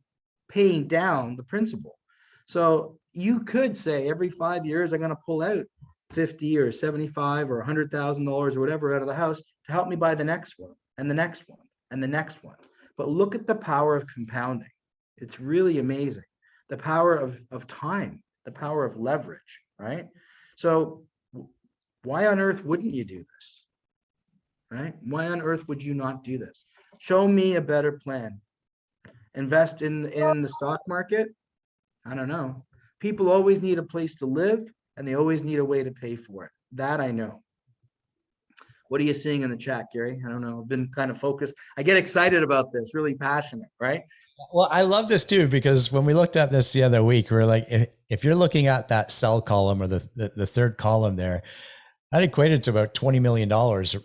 paying down the principal. So you could say every 5 years, I'm going to pull out 50 or 75 or $100,000 or whatever out of the house to help me buy the next one and the next one and the next one. But look at the power of compounding. It's really amazing. The power of time, the power of leverage, right? So why on earth wouldn't you do this, right? Why on earth would you not do this? Show me a better plan. Invest in the stock market? I don't know. People always need a place to live, and they always need a way to pay for it. That I know. What are you seeing in the chat, Gary? I don't know. I've been kind of focused. I get excited about this, really passionate, right? Well, I love this too, because when we looked at this the other week, we're like, if you're looking at that sell column or the third column there, that equated to about $20 million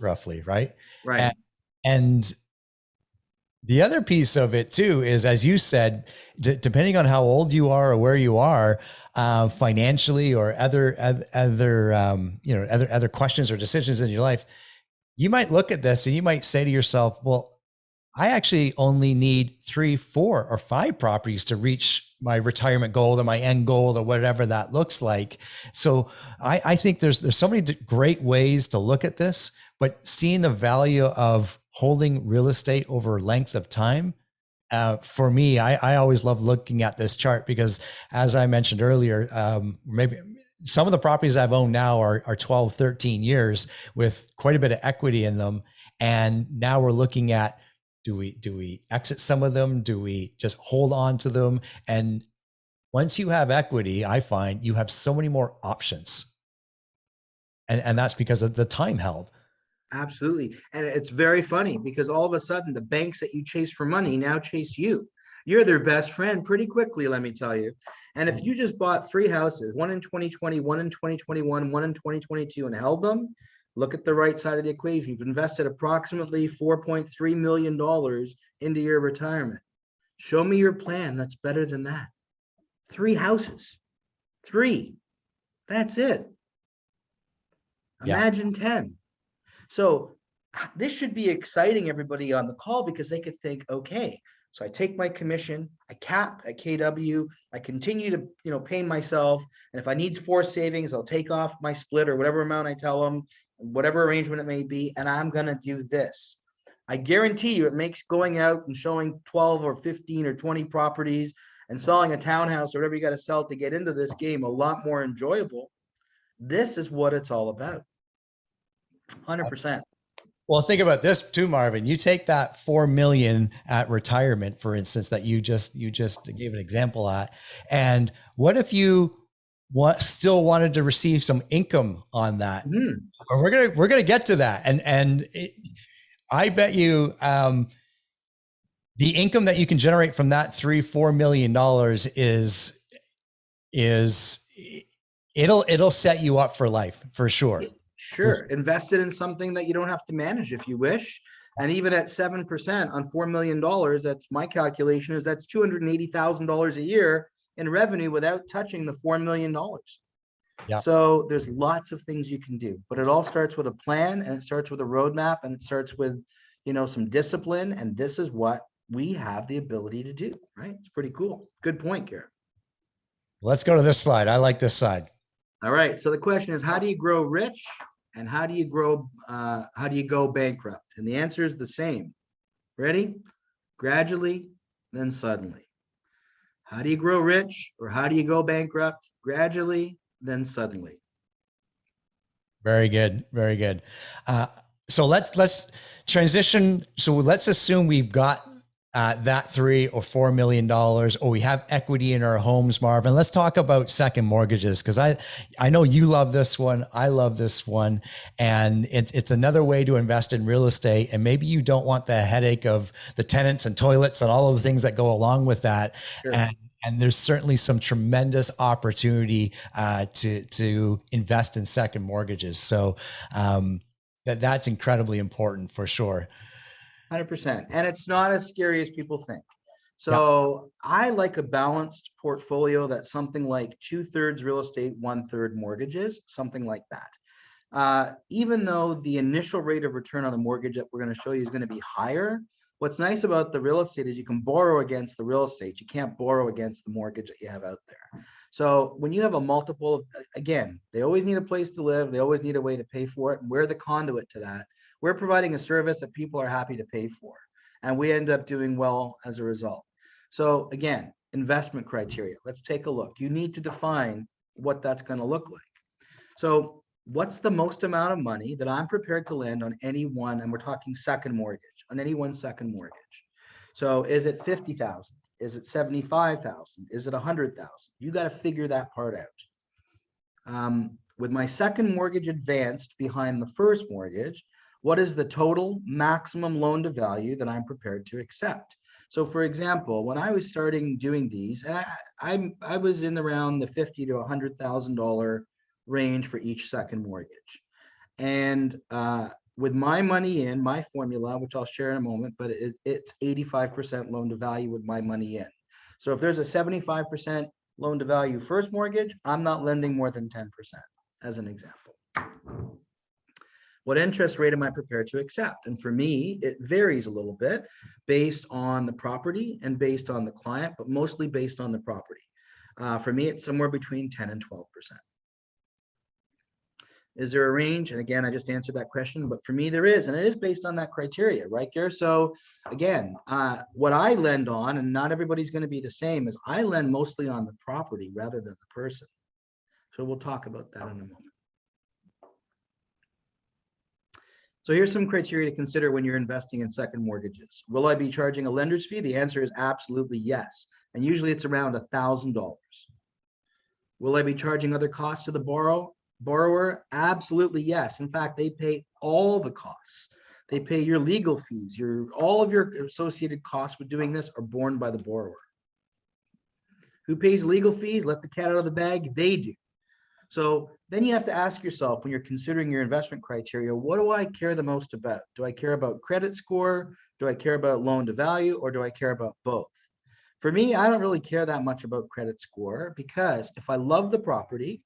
roughly, right? Right. And the other piece of it too is, as you said, depending on how old you are or where you are financially or other questions or decisions in your life, you might look at this and you might say to yourself, well, I actually only need 3, 4, or 5 properties to reach my retirement goal or my end goal or whatever that looks like. So I think there's so many great ways to look at this, but seeing the value of holding real estate over length of time, for me, I always love looking at this chart because, as I mentioned earlier, maybe some of the properties I've owned now are 12, 13 years with quite a bit of equity in them. And now we're looking at, do we exit some of them? Do we just hold on to them? And once you have equity, I find you have so many more options. And that's because of the time held. Absolutely. And it's very funny because all of a sudden the banks that you chase for money now chase you. You're their best friend pretty quickly, let me tell you. And if you just bought 3 houses, one in 2020, one in 2021, one in 2022, and held them, look at the right side of the equation. You've invested approximately $4.3 million into your retirement. Show me your plan that's better than that. 3 houses, 3. That's it. Imagine 10. So this should be exciting everybody on the call, because they could think, okay, so I take my commission, I cap at KW, I continue to, pay myself. And if I need forced savings, I'll take off my split or whatever amount I tell them, whatever arrangement it may be, and I'm going to do this. I guarantee you it makes going out and showing 12 or 15 or 20 properties and selling a townhouse or whatever you got to sell to get into this game a lot more enjoyable. This is what it's all about. 100%. Well, think about this too, Marvin. You take that 4 million at retirement, for instance, that you just gave an example at, and what if you still wanted to receive some income on that? Mm-hmm. We're gonna get to that, and I bet you the income that you can generate from that $3-4 million is it'll set you up for life for sure. Sure. Invested in something that you don't have to manage if you wish. And even at 7% on $4 million, that's my calculation, is that's $280,000 a year in revenue without touching the $4 million. Yeah. So there's lots of things you can do, but it all starts with a plan, and it starts with a roadmap, and it starts with, some discipline. And this is what we have the ability to do, right? It's pretty cool. Good point, Garrett. Let's go to this slide. I like this slide. All right. So the question is, how do you grow rich? And how do you go bankrupt? And the answer is the same. Ready? Gradually, then suddenly. How do you grow rich, or how do you go bankrupt? Gradually, then suddenly. Very good. Very good. So let's transition. So let's assume we've got that $3 or $4 million, or we have equity in our homes, Marvin. Let's talk about second mortgages, because I know you love this one. I love this one, and it's another way to invest in real estate. And maybe you don't want the headache of the tenants and toilets and all of the things that go along with that. Sure. And there's certainly some tremendous opportunity to invest in second mortgages. So that's incredibly important for sure. 100%. And it's not as scary as people think. So yeah. I like a balanced portfolio that's something like 2/3 real estate, 1/3 mortgages, something like that. Even though the initial rate of return on the mortgage that we're going to show you is going to be higher, what's nice about the real estate is you can borrow against the real estate. You can't borrow against the mortgage that you have out there. So when you have a multiple, again, they always need a place to live. They always need a way to pay for it. And we're the conduit to that. We're providing a service that people are happy to pay for, and we end up doing well as a result. So again, investment criteria. Let's take a look. You need to define what that's going to look like. So what's the most amount of money that I'm prepared to lend on any one, and we're talking second mortgage, on any one second mortgage. So is it 50,000? Is it 75,000? Is it 100,000? You got to figure that part out. With my second mortgage advanced behind the first mortgage, what is the total maximum loan to value that I'm prepared to accept? So for example, when I was starting doing these, and I was in around the $50,000 to $100,000 range for each second mortgage. And with my money in, my formula, which I'll share in a moment, but it's 85% loan to value with my money in. So if there's a 75% loan to value first mortgage, I'm not lending more than 10%, as an example. What interest rate am I prepared to accept? And for me, it varies a little bit based on the property and based on the client, but mostly based on the property. For me, it's somewhere between 10 and 12%. Is there a range? And again, I just answered that question, but for me, there is, and it is based on that criteria, right, Gare? So again, what I lend on, and not everybody's going to be the same, is I lend mostly on the property rather than the person. So we'll talk about that in a moment. So here's some criteria to consider when you're investing in second mortgages. Will I be charging a lender's fee? The answer is absolutely yes. And usually it's around $1,000. Will I be charging other costs to the borrower? Absolutely yes. In fact, they pay all the costs. They pay your legal fees. All of your associated costs with doing this are borne by the borrower. Who pays legal fees? Let the cat out of the bag. They do. So then you have to ask yourself when you're considering your investment criteria, what do I care the most about? Do I care about credit score? Do I care about loan to value? Or do I care about both? For me, I don't really care that much about credit score because if I love the property,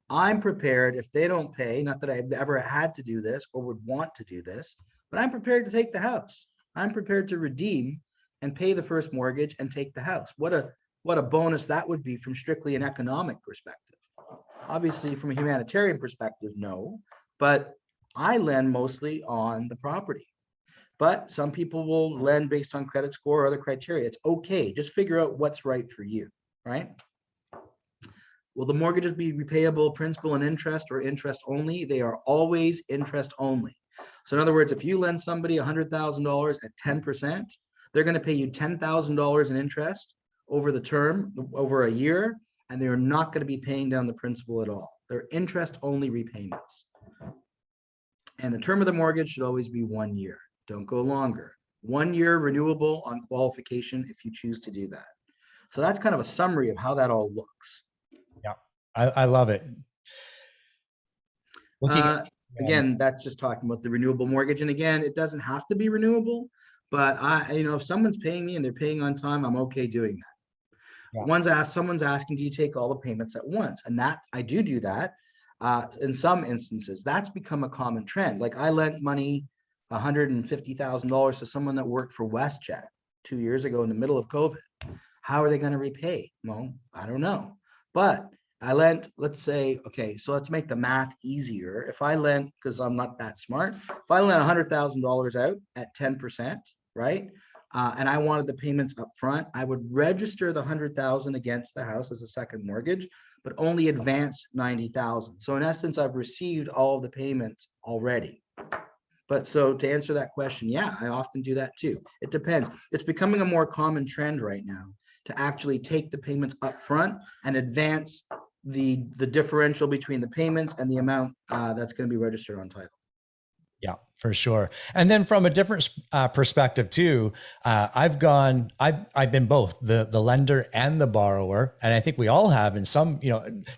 I'm prepared if they don't pay, not that I've ever had to do this or would want to do this, but I'm prepared to take the house. I'm prepared to redeem and pay the first mortgage and take the house. What a bonus that would be from strictly an economic perspective. Obviously, from a humanitarian perspective, no, but I lend mostly on the property. But some people will lend based on credit score or other criteria. It's okay. Just figure out what's right for you, right? Will the mortgages be repayable principal and interest or interest only? They are always interest only. So in other words, if you lend somebody $100,000 at 10%, they're going to pay you $10,000 in interest over the term, over a year, and they're not going to be paying down the principal at all. They're interest only repayments. And the term of the mortgage should always be 1 year. Don't go longer. 1 year renewable on qualification if you choose to do that. So that's kind of a summary of how that all looks. Yeah, I love it. Again, that's just talking about the renewable mortgage. And again, it doesn't have to be renewable, but if someone's paying me and they're paying on time, I'm okay doing that. Yeah. Someone's asking, do you take all the payments at once? And that I do that. In some instances, that's become a common trend. Like I lent money, $150,000 to someone that worked for WestJet 2 years ago in the middle of COVID. How are they going to repay? Well, I don't know. But I lent, let's say, okay, so let's make the math easier. If I lent, because I'm not that smart, if I lent $100,000 out at 10%, right? And I wanted the payments up front, I would register the $100,000 against the house as a second mortgage, but only advance $90,000. So in essence, I've received all of the payments already. But so to answer that question, yeah, I often do that too. It depends. It's becoming a more common trend right now to actually take the payments up front and advance the differential between the payments and the amount that's going to be registered on title. Yeah, for sure. And then from a different perspective too, I've been both the lender and the borrower. And I think we all have in some,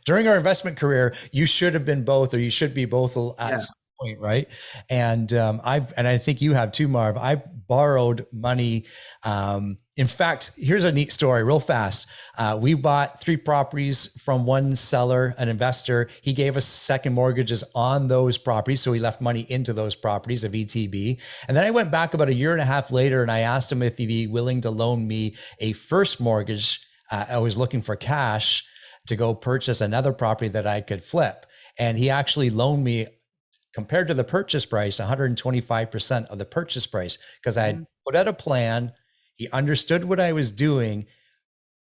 during our investment career, you should have been both, or you should be both at some point, right? And I think you have too, Marv. I've borrowed money. In fact, here's a neat story real fast. We bought 3 properties from one seller, an investor. He gave us second mortgages on those properties. So he left money into those properties of ETB. And then I went back about a year and a half later and I asked him if he'd be willing to loan me a first mortgage. I was looking for cash to go purchase another property that I could flip. And he actually loaned me, compared to the purchase price, 125% of the purchase price, because I had put out a plan. He understood what I was doing,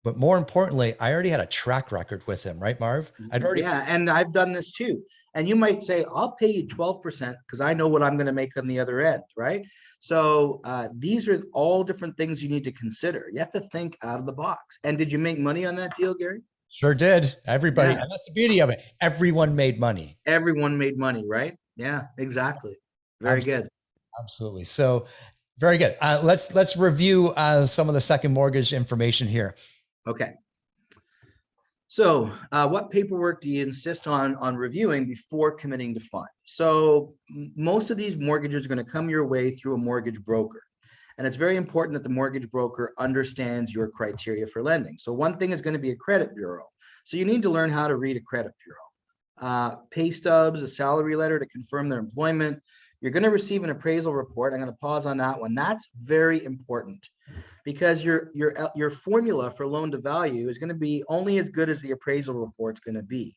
but more importantly, I already had a track record with him, right, Marv? Yeah, and I've done this too. And you might say, I'll pay you 12% because I know what I'm going to make on the other end, right? So these are all different things you need to consider. You have to think out of the box. And did you make money on that deal, Gary? Sure did. Everybody, and that's the beauty of it. Everyone made money. Everyone made money, right? Yeah, exactly. Very good. Absolutely. So very good. Let's review some of the second mortgage information here. Okay. So what paperwork do you insist on reviewing before committing to fund? So most of these mortgages are going to come your way through a mortgage broker. And it's very important that the mortgage broker understands your criteria for lending. So one thing is going to be a credit bureau. So you need to learn how to read a credit bureau. Pay stubs, a salary letter to confirm their employment. You're going to receive an appraisal report. I'm going to pause on that one. That's very important because your formula for loan to value is going to be only as good as the appraisal report's going to be.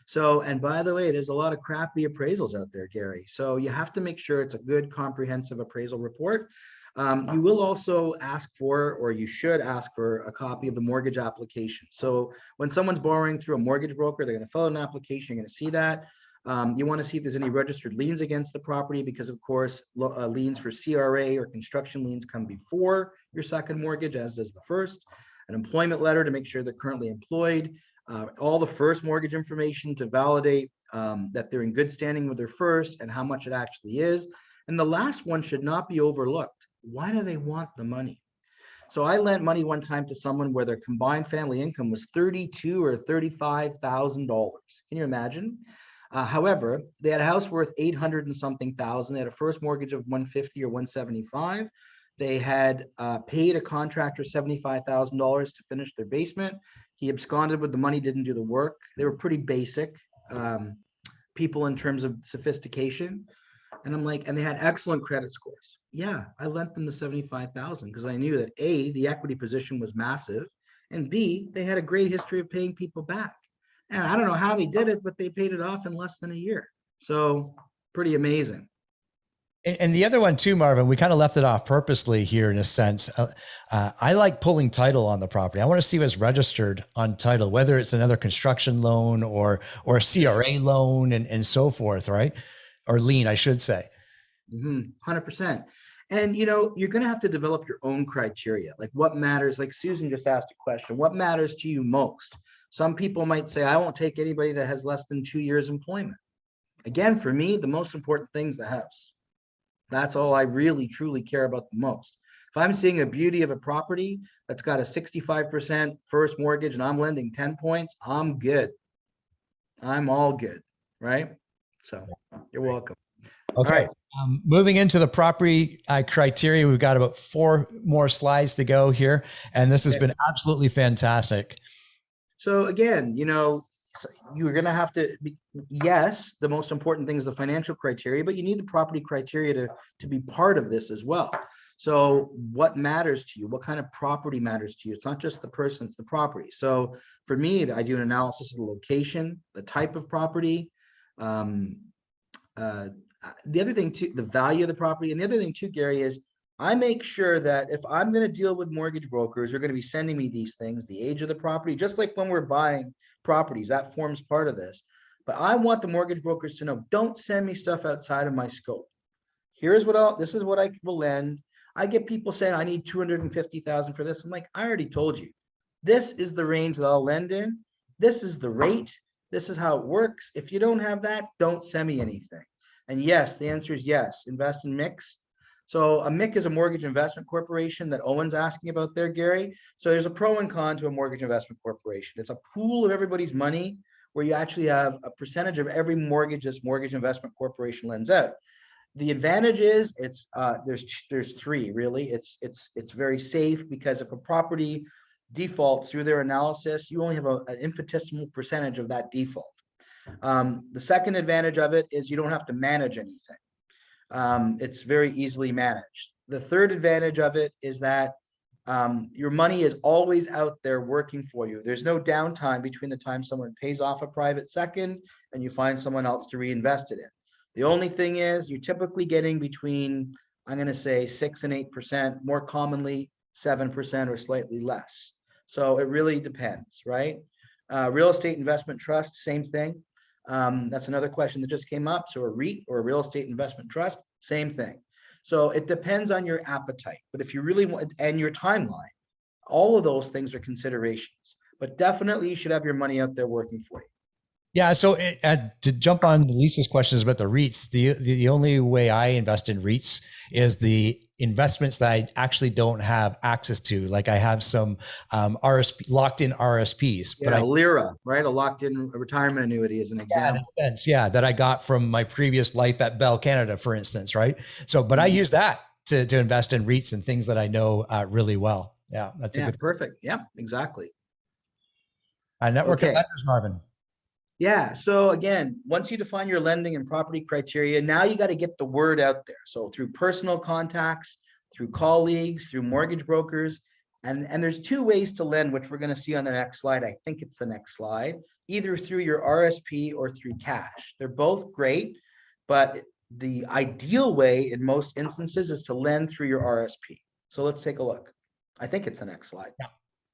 So, and by the way, there's a lot of crappy appraisals out there, Gary. So you have to make sure it's a good comprehensive appraisal report. You will also ask for, or you should ask for, a copy of the mortgage application. So when someone's borrowing through a mortgage broker, they're going to fill out an application. You're going to see that. You want to see if there's any registered liens against the property because, of course, liens for CRA or construction liens come before your second mortgage, as does the first. An employment letter to make sure they're currently employed. All the first mortgage information to validate that they're in good standing with their first and how much it actually is. And the last one should not be overlooked. Why do they want the money? So I lent money one time to someone where their combined family income was $32,000 or $35,000. Can you imagine? However, they had a house worth 800 and something thousand. They had a first mortgage of 150 or 175. They had paid a contractor $75,000 to finish their basement. He absconded with the money, didn't do the work. They were pretty basic people in terms of sophistication. And I'm like, and they had excellent credit scores. Yeah, I lent them the 75,000 because I knew that A, the equity position was massive, and B, they had a great history of paying people back. And I don't know how they did it, but they paid it off in less than a year. So pretty amazing. And the other one too, Marvin, we kind of left it off purposely here in a sense. I like pulling title on the property. I want to see what's registered on title, whether it's another construction loan or a CRA loan and so forth, right? Or lien, I should say. 100%. And, you know, you're going to have to develop your own criteria. Like what matters, like Susan just asked a question, what matters to you most? Some people might say, I won't take anybody that has less than 2 years employment. Again, for me, the most important thing is the house. That's all I really, truly care about the most. If I'm seeing a beauty of a property that's got a 65% first mortgage and I'm lending 10 points, I'm good. I'm all good, right? So you're welcome. Okay. All right. Moving into the property criteria, we've got about 4 more slides to go here, and this has been absolutely fantastic. So again, you know, you're going to have to be, yes, the most important thing is the financial criteria, but you need the property criteria to be part of this as well. So what matters to you? What kind of property matters to you? It's not just the person, it's the property. So for me, I do an analysis of the location, the type of property, the other thing too, the value of the property. And the other thing too, Gary, is I make sure that if I'm going to deal with mortgage brokers, they're going to be sending me these things, the age of the property, just like when we're buying properties, that forms part of this. But I want the mortgage brokers to know, don't send me stuff outside of my scope. Here's what this is what I will lend. I get people saying I need 250,000 for this. I'm like, I already told you, this is the range that I'll lend in. This is the rate. This is how it works. If you don't have that, don't send me anything. And yes, the answer is yes, invest in MICs. So a MIC is a mortgage investment corporation that Owen's asking about there, Gary. So there's a pro and con to a mortgage investment corporation. It's a pool of everybody's money where you actually have a percentage of every mortgage this mortgage investment corporation lends out. The advantage is it's there's 3 really. It's very safe because if a property defaults through their analysis, you only have an infinitesimal percentage of that default. The second advantage of it is you don't have to manage anything. It's very easily managed. The third advantage of it is that your money is always out there working for you. There's no downtime between the time someone pays off a private second and you find someone else to reinvest it in. The only thing is you're typically getting between, I'm going to say 6 and 8%, more commonly 7% or slightly less. So it really depends, right? Real estate investment trust, same thing. That's another question that just came up. So a REIT or a real estate investment trust, same thing. So it depends on your appetite, but if you really want, and your timeline, all of those things are considerations, but definitely you should have your money out there working for you. Yeah. So to jump on Lisa's questions about the REITs, the only way I invest in REITs is the investments that I actually don't have access to. Like I have some RSP, locked in RSPs. Yeah, but LIRA, right? A locked in retirement annuity is an example. Yeah, that I got from my previous life at Bell Canada, for instance, right? So, but I use that to invest in REITs and things that I know really well. Yeah, that's a good. Perfect. Yeah, exactly. Network of lenders, Marvin. Yeah. So again, once you define your lending and property criteria, now you got to get the word out there. So through personal contacts, through colleagues, through mortgage brokers, and there's 2 ways to lend, which we're going to see on the next slide. I think it's the next slide, either through your RSP or through cash. They're both great, but the ideal way in most instances is to lend through your RSP. So let's take a look. I think it's the next slide.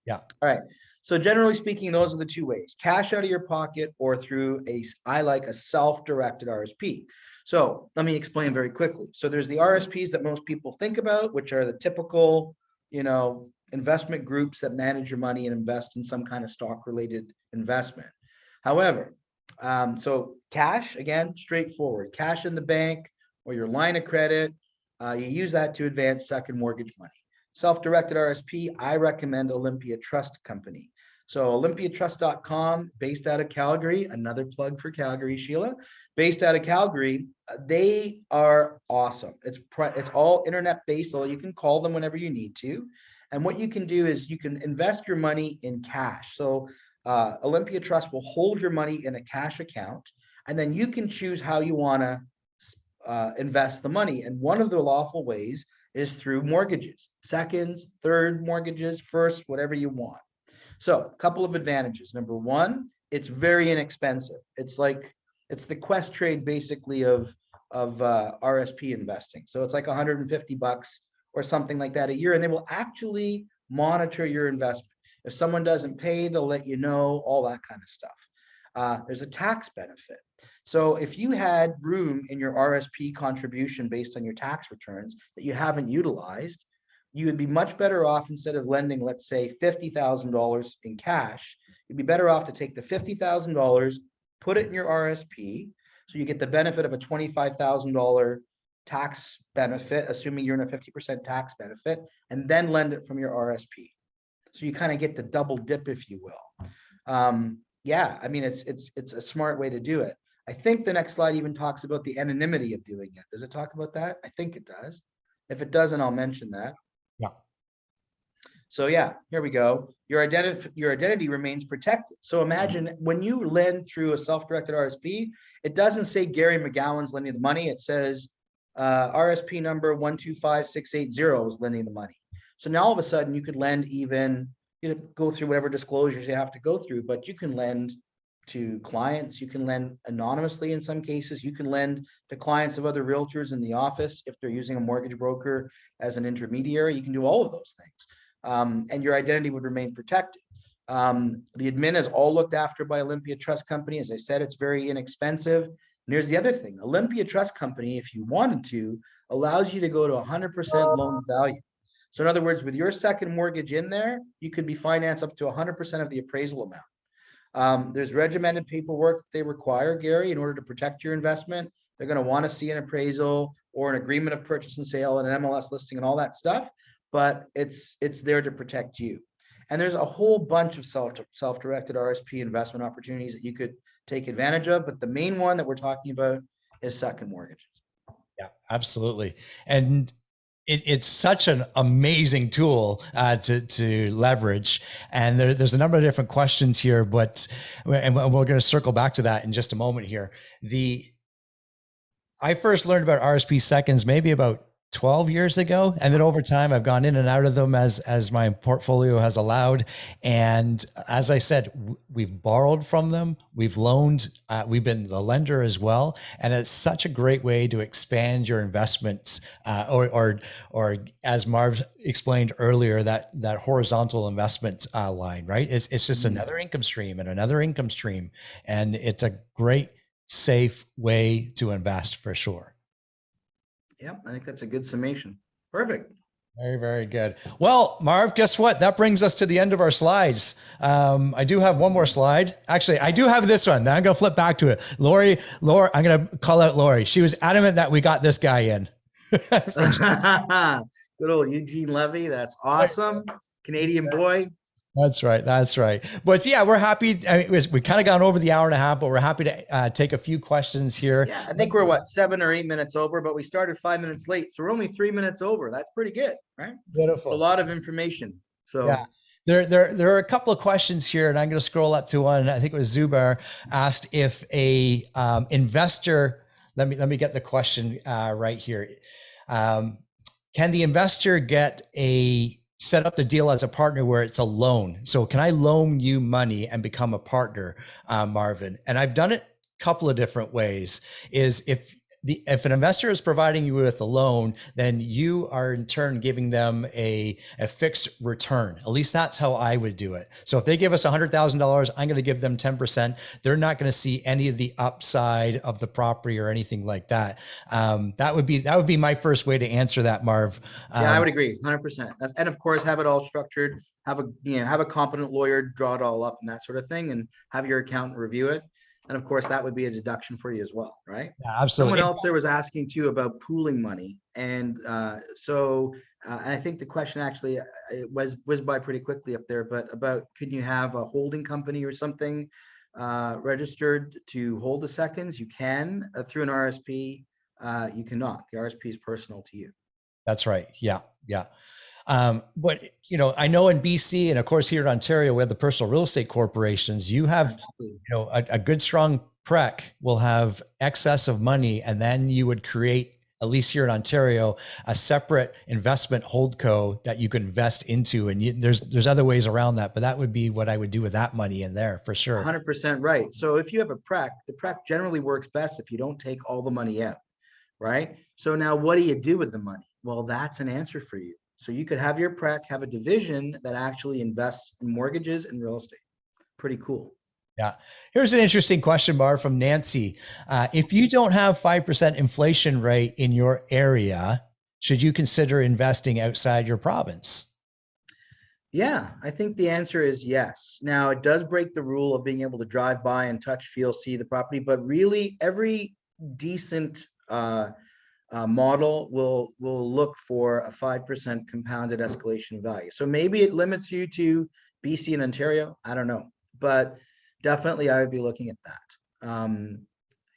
Yeah. All right. So generally speaking, those are the 2 ways: cash out of your pocket or through I like a self-directed RSP. So let me explain very quickly. So there's the RSPs that most people think about, which are the typical, you know, investment groups that manage your money and invest in some kind of stock related investment. However, so cash, again, straightforward, cash in the bank or your line of credit, you use that to advance second mortgage money. self-directed RSP, I recommend Olympia Trust Company. So olympiatrust.com, based out of Calgary, another plug for Calgary, Sheila, based out of Calgary, they are awesome. It's all internet based, so you can call them whenever you need to. And what you can do is you can invest your money in cash. So Olympia Trust will hold your money in a cash account, and then you can choose how you want to invest the money. And one of the lawful ways is through mortgages, seconds, third mortgages, first, whatever you want. So a couple of advantages. Number one, it's very inexpensive. It's the Quest trade basically of RSP investing. So it's like $150 or something like that a year, and they will actually monitor your investment. If someone doesn't pay, they'll let you know, all that kind of stuff. There's a tax benefit. So if you had room in your RSP contribution based on your tax returns that you haven't utilized, you would be much better off, instead of lending, let's say, $50,000 in cash, you'd be better off to take the $50,000, put it in your RSP, so you get the benefit of a $25,000 tax benefit, assuming you're in a 50% tax benefit, and then lend it from your RSP. So you kind of get the double dip, if you will. Yeah, I mean, it's a smart way to do it. I think the next slide even talks about the anonymity of doing it. Does it talk about that? I think it does. If it doesn't, I'll mention that. Yeah. So yeah, here we go. Your identity remains protected. So imagine when you lend through a self-directed RSP, it doesn't say Gary McGowan's lending the money. It says RSP number 125680 is lending the money. So now all of a sudden you could lend, even, go through whatever disclosures you have to go through, but you can lend to clients. You can lend anonymously in some cases. You can lend to clients of other realtors in the office if they're using a mortgage broker as an intermediary. You can do all of those things, and your identity would remain protected. The admin is all looked after by Olympia Trust Company. As I said, it's very inexpensive. And here's the other thing. Olympia Trust Company, if you wanted to, allows you to go to 100% loan value. So in other words, with your second mortgage in there, you could be financed up to 100% of the appraisal amount. There's regimented paperwork that they require, Gary, in order to protect your investment. They're going to want to see an appraisal or an agreement of purchase and sale and an MLS listing and all that stuff, but it's there to protect you. And there's a whole bunch of self-directed RSP investment opportunities that you could take advantage of, but the main one that we're talking about is second mortgages. Yeah, absolutely. And it's such an amazing tool to leverage. And there's a number of different questions here, but we're going to circle back to that in just a moment here. I first learned about RSP seconds maybe about 12 years ago. And then over time, I've gone in and out of them as my portfolio has allowed. And as I said, we've borrowed from them. We've loaned, we've been the lender as well. And it's such a great way to expand your investments, or as Marv explained earlier, that horizontal investment line, right? It's just another income stream and another income stream. And it's a great, safe way to invest for sure. Yeah, I think that's a good summation. Perfect. Very, very good. Well, Marv, guess what? That brings us to the end of our slides. I do have one more slide. Actually, I do have this one. Now I'm going to flip back to it. Lori, I'm going to call out Lori. She was adamant that we got this guy in. Good old Eugene Levy. That's awesome. Canadian boy. That's right. That's right. But yeah, we're happy. I mean, we kind of gone over the hour and a half, but we're happy to take a few questions here. Yeah, I think we're 7 or 8 minutes over, but we started 5 minutes late. So we're only 3 minutes over. That's pretty good, right? Beautiful. It's a lot of information. So yeah. There are a couple of questions here, and I'm going to scroll up to one. I think it was Zubar asked if a investor, let me get the question right here. Can the investor set up the deal as a partner where it's a loan? So can I loan you money and become a partner, Marvin? And I've done it a couple of different ways. Is if an investor is providing you with a loan, then you are in turn giving them a fixed return. At least that's how I would do it. So if they give us $100,000, I'm going to give them 10%. They're not going to see any of the upside of the property or anything like that. That would be my first way to answer that, Marv. Yeah, I would agree, 100%. And of course, have it all structured. Have a competent lawyer draw it all up and that sort of thing, and have your accountant review it. And of course, that would be a deduction for you as well, right? Yeah, absolutely. Someone else there was asking too about pooling money. And so And I think the question actually it was by pretty quickly up there, but about can you have a holding company or something registered to hold the seconds? You can through an RSP. You cannot. The RSP is personal to you. That's right. Yeah. Yeah. But, you know, I know in BC and of course here in Ontario, we have the personal real estate corporations. You have, Absolutely. you know, a good, strong Prec will have excess of money. And then you would create, at least here in Ontario, a separate investment holdco that you could invest into. And there's other ways around that, but that would be what I would do with that money in there for sure. 100% right. So if you have a Prec, the Prec generally works best if you don't take all the money out, right? So now what do you do with the money? Well, that's an answer for you. So you could have your Prec have a division that actually invests in mortgages and real estate. Pretty cool. Yeah. Here's an interesting question, Marv, from Nancy. If you don't have 5% inflation rate in your area, should you consider investing outside your province? Yeah, I think the answer is yes. Now, it does break the rule of being able to drive by and touch, feel, see the property, but really every decent model will look for a 5% compounded escalation value. So maybe it limits you to BC and Ontario. I don't know, but definitely I would be looking at that.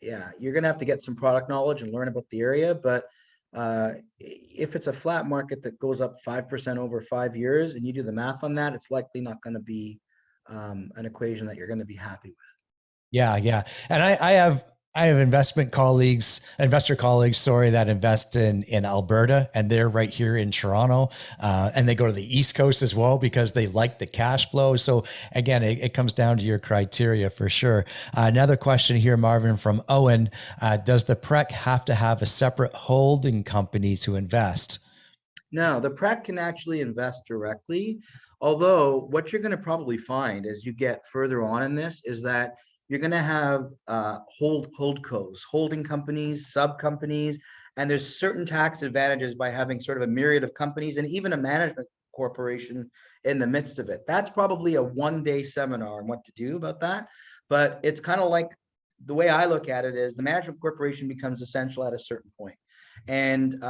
Yeah, you're going to have to get some product knowledge and learn about the area, but if it's a flat market that goes up 5% over 5 years and you do the math on that, it's likely not going to be an equation that you're going to be happy with. Yeah. Yeah. And I have investor colleagues, sorry, that invest in Alberta, and they're right here in Toronto. And they go to the East Coast as well because they like the cash flow. So again, it comes down to your criteria for sure. Another question here, Marvin, from Owen. Does the Prec have to have a separate holding company to invest? No, the Prec can actually invest directly. Although what you're going to probably find as you get further on in this is that you're going to have holdcos, holding companies, sub companies, and there's certain tax advantages by having sort of a myriad of companies and even a management corporation in the midst of it. That's probably a one-day seminar on what to do about that. But it's kind of like the way I look at it is the management corporation becomes essential at a certain point. And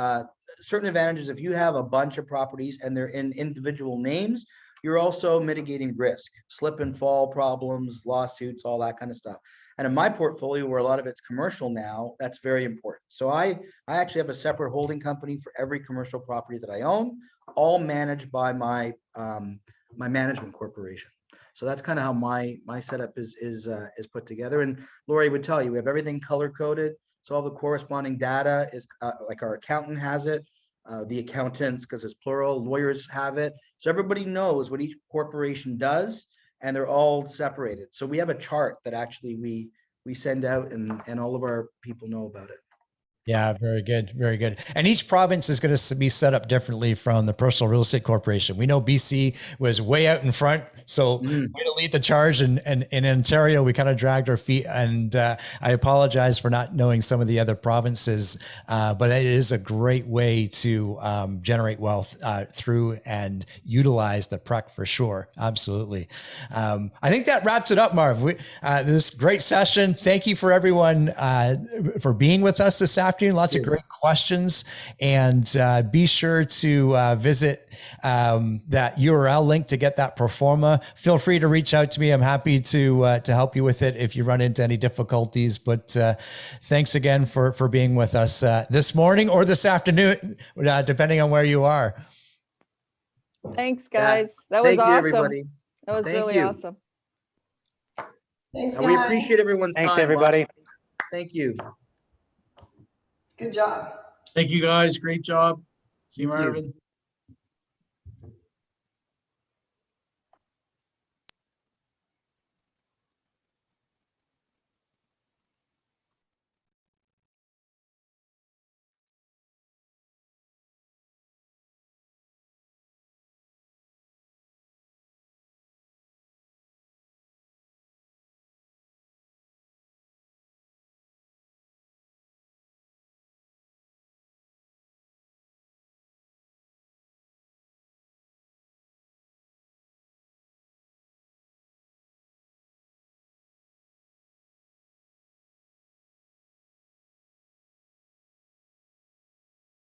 certain advantages, if you have a bunch of properties and they're in individual names, you're also mitigating risk, slip and fall problems, lawsuits, all that kind of stuff. And in my portfolio, where a lot of it's commercial now, that's very important. So I actually have a separate holding company for every commercial property that I own, all managed by my my management corporation. So that's kind of how my setup is put together. And Lori would tell you, we have everything color coded. So all the corresponding data is like our accountant has it. The accountants, because it's plural, lawyers have it. So everybody knows what each corporation does, and they're all separated. So we have a chart that actually we send out, and all of our people know about it. Yeah, very good. Very good. And each province is going to be set up differently from the Personal Real Estate Corporation. We know BC was way out in front, so way to lead the charge. And in Ontario, we kind of dragged our feet. And I apologize for not knowing some of the other provinces, but it is a great way to generate wealth through and utilize the Prec for sure. Absolutely. I think that wraps it up, Marv. This great session. Thank you for everyone for being with us this afternoon. Lots of great questions, and be sure to visit that URL link to get that pro forma. Feel free to reach out to me. I'm happy to help you with it if you run into any difficulties. But thanks again for being with us this morning or this afternoon, depending on where you are. Thanks, guys. That was awesome. Everybody. That was really awesome. Thanks, guys. We appreciate everyone's time. Thanks, everybody. Thank you. Good job. Thank you, guys. Great job. See you, Marvin.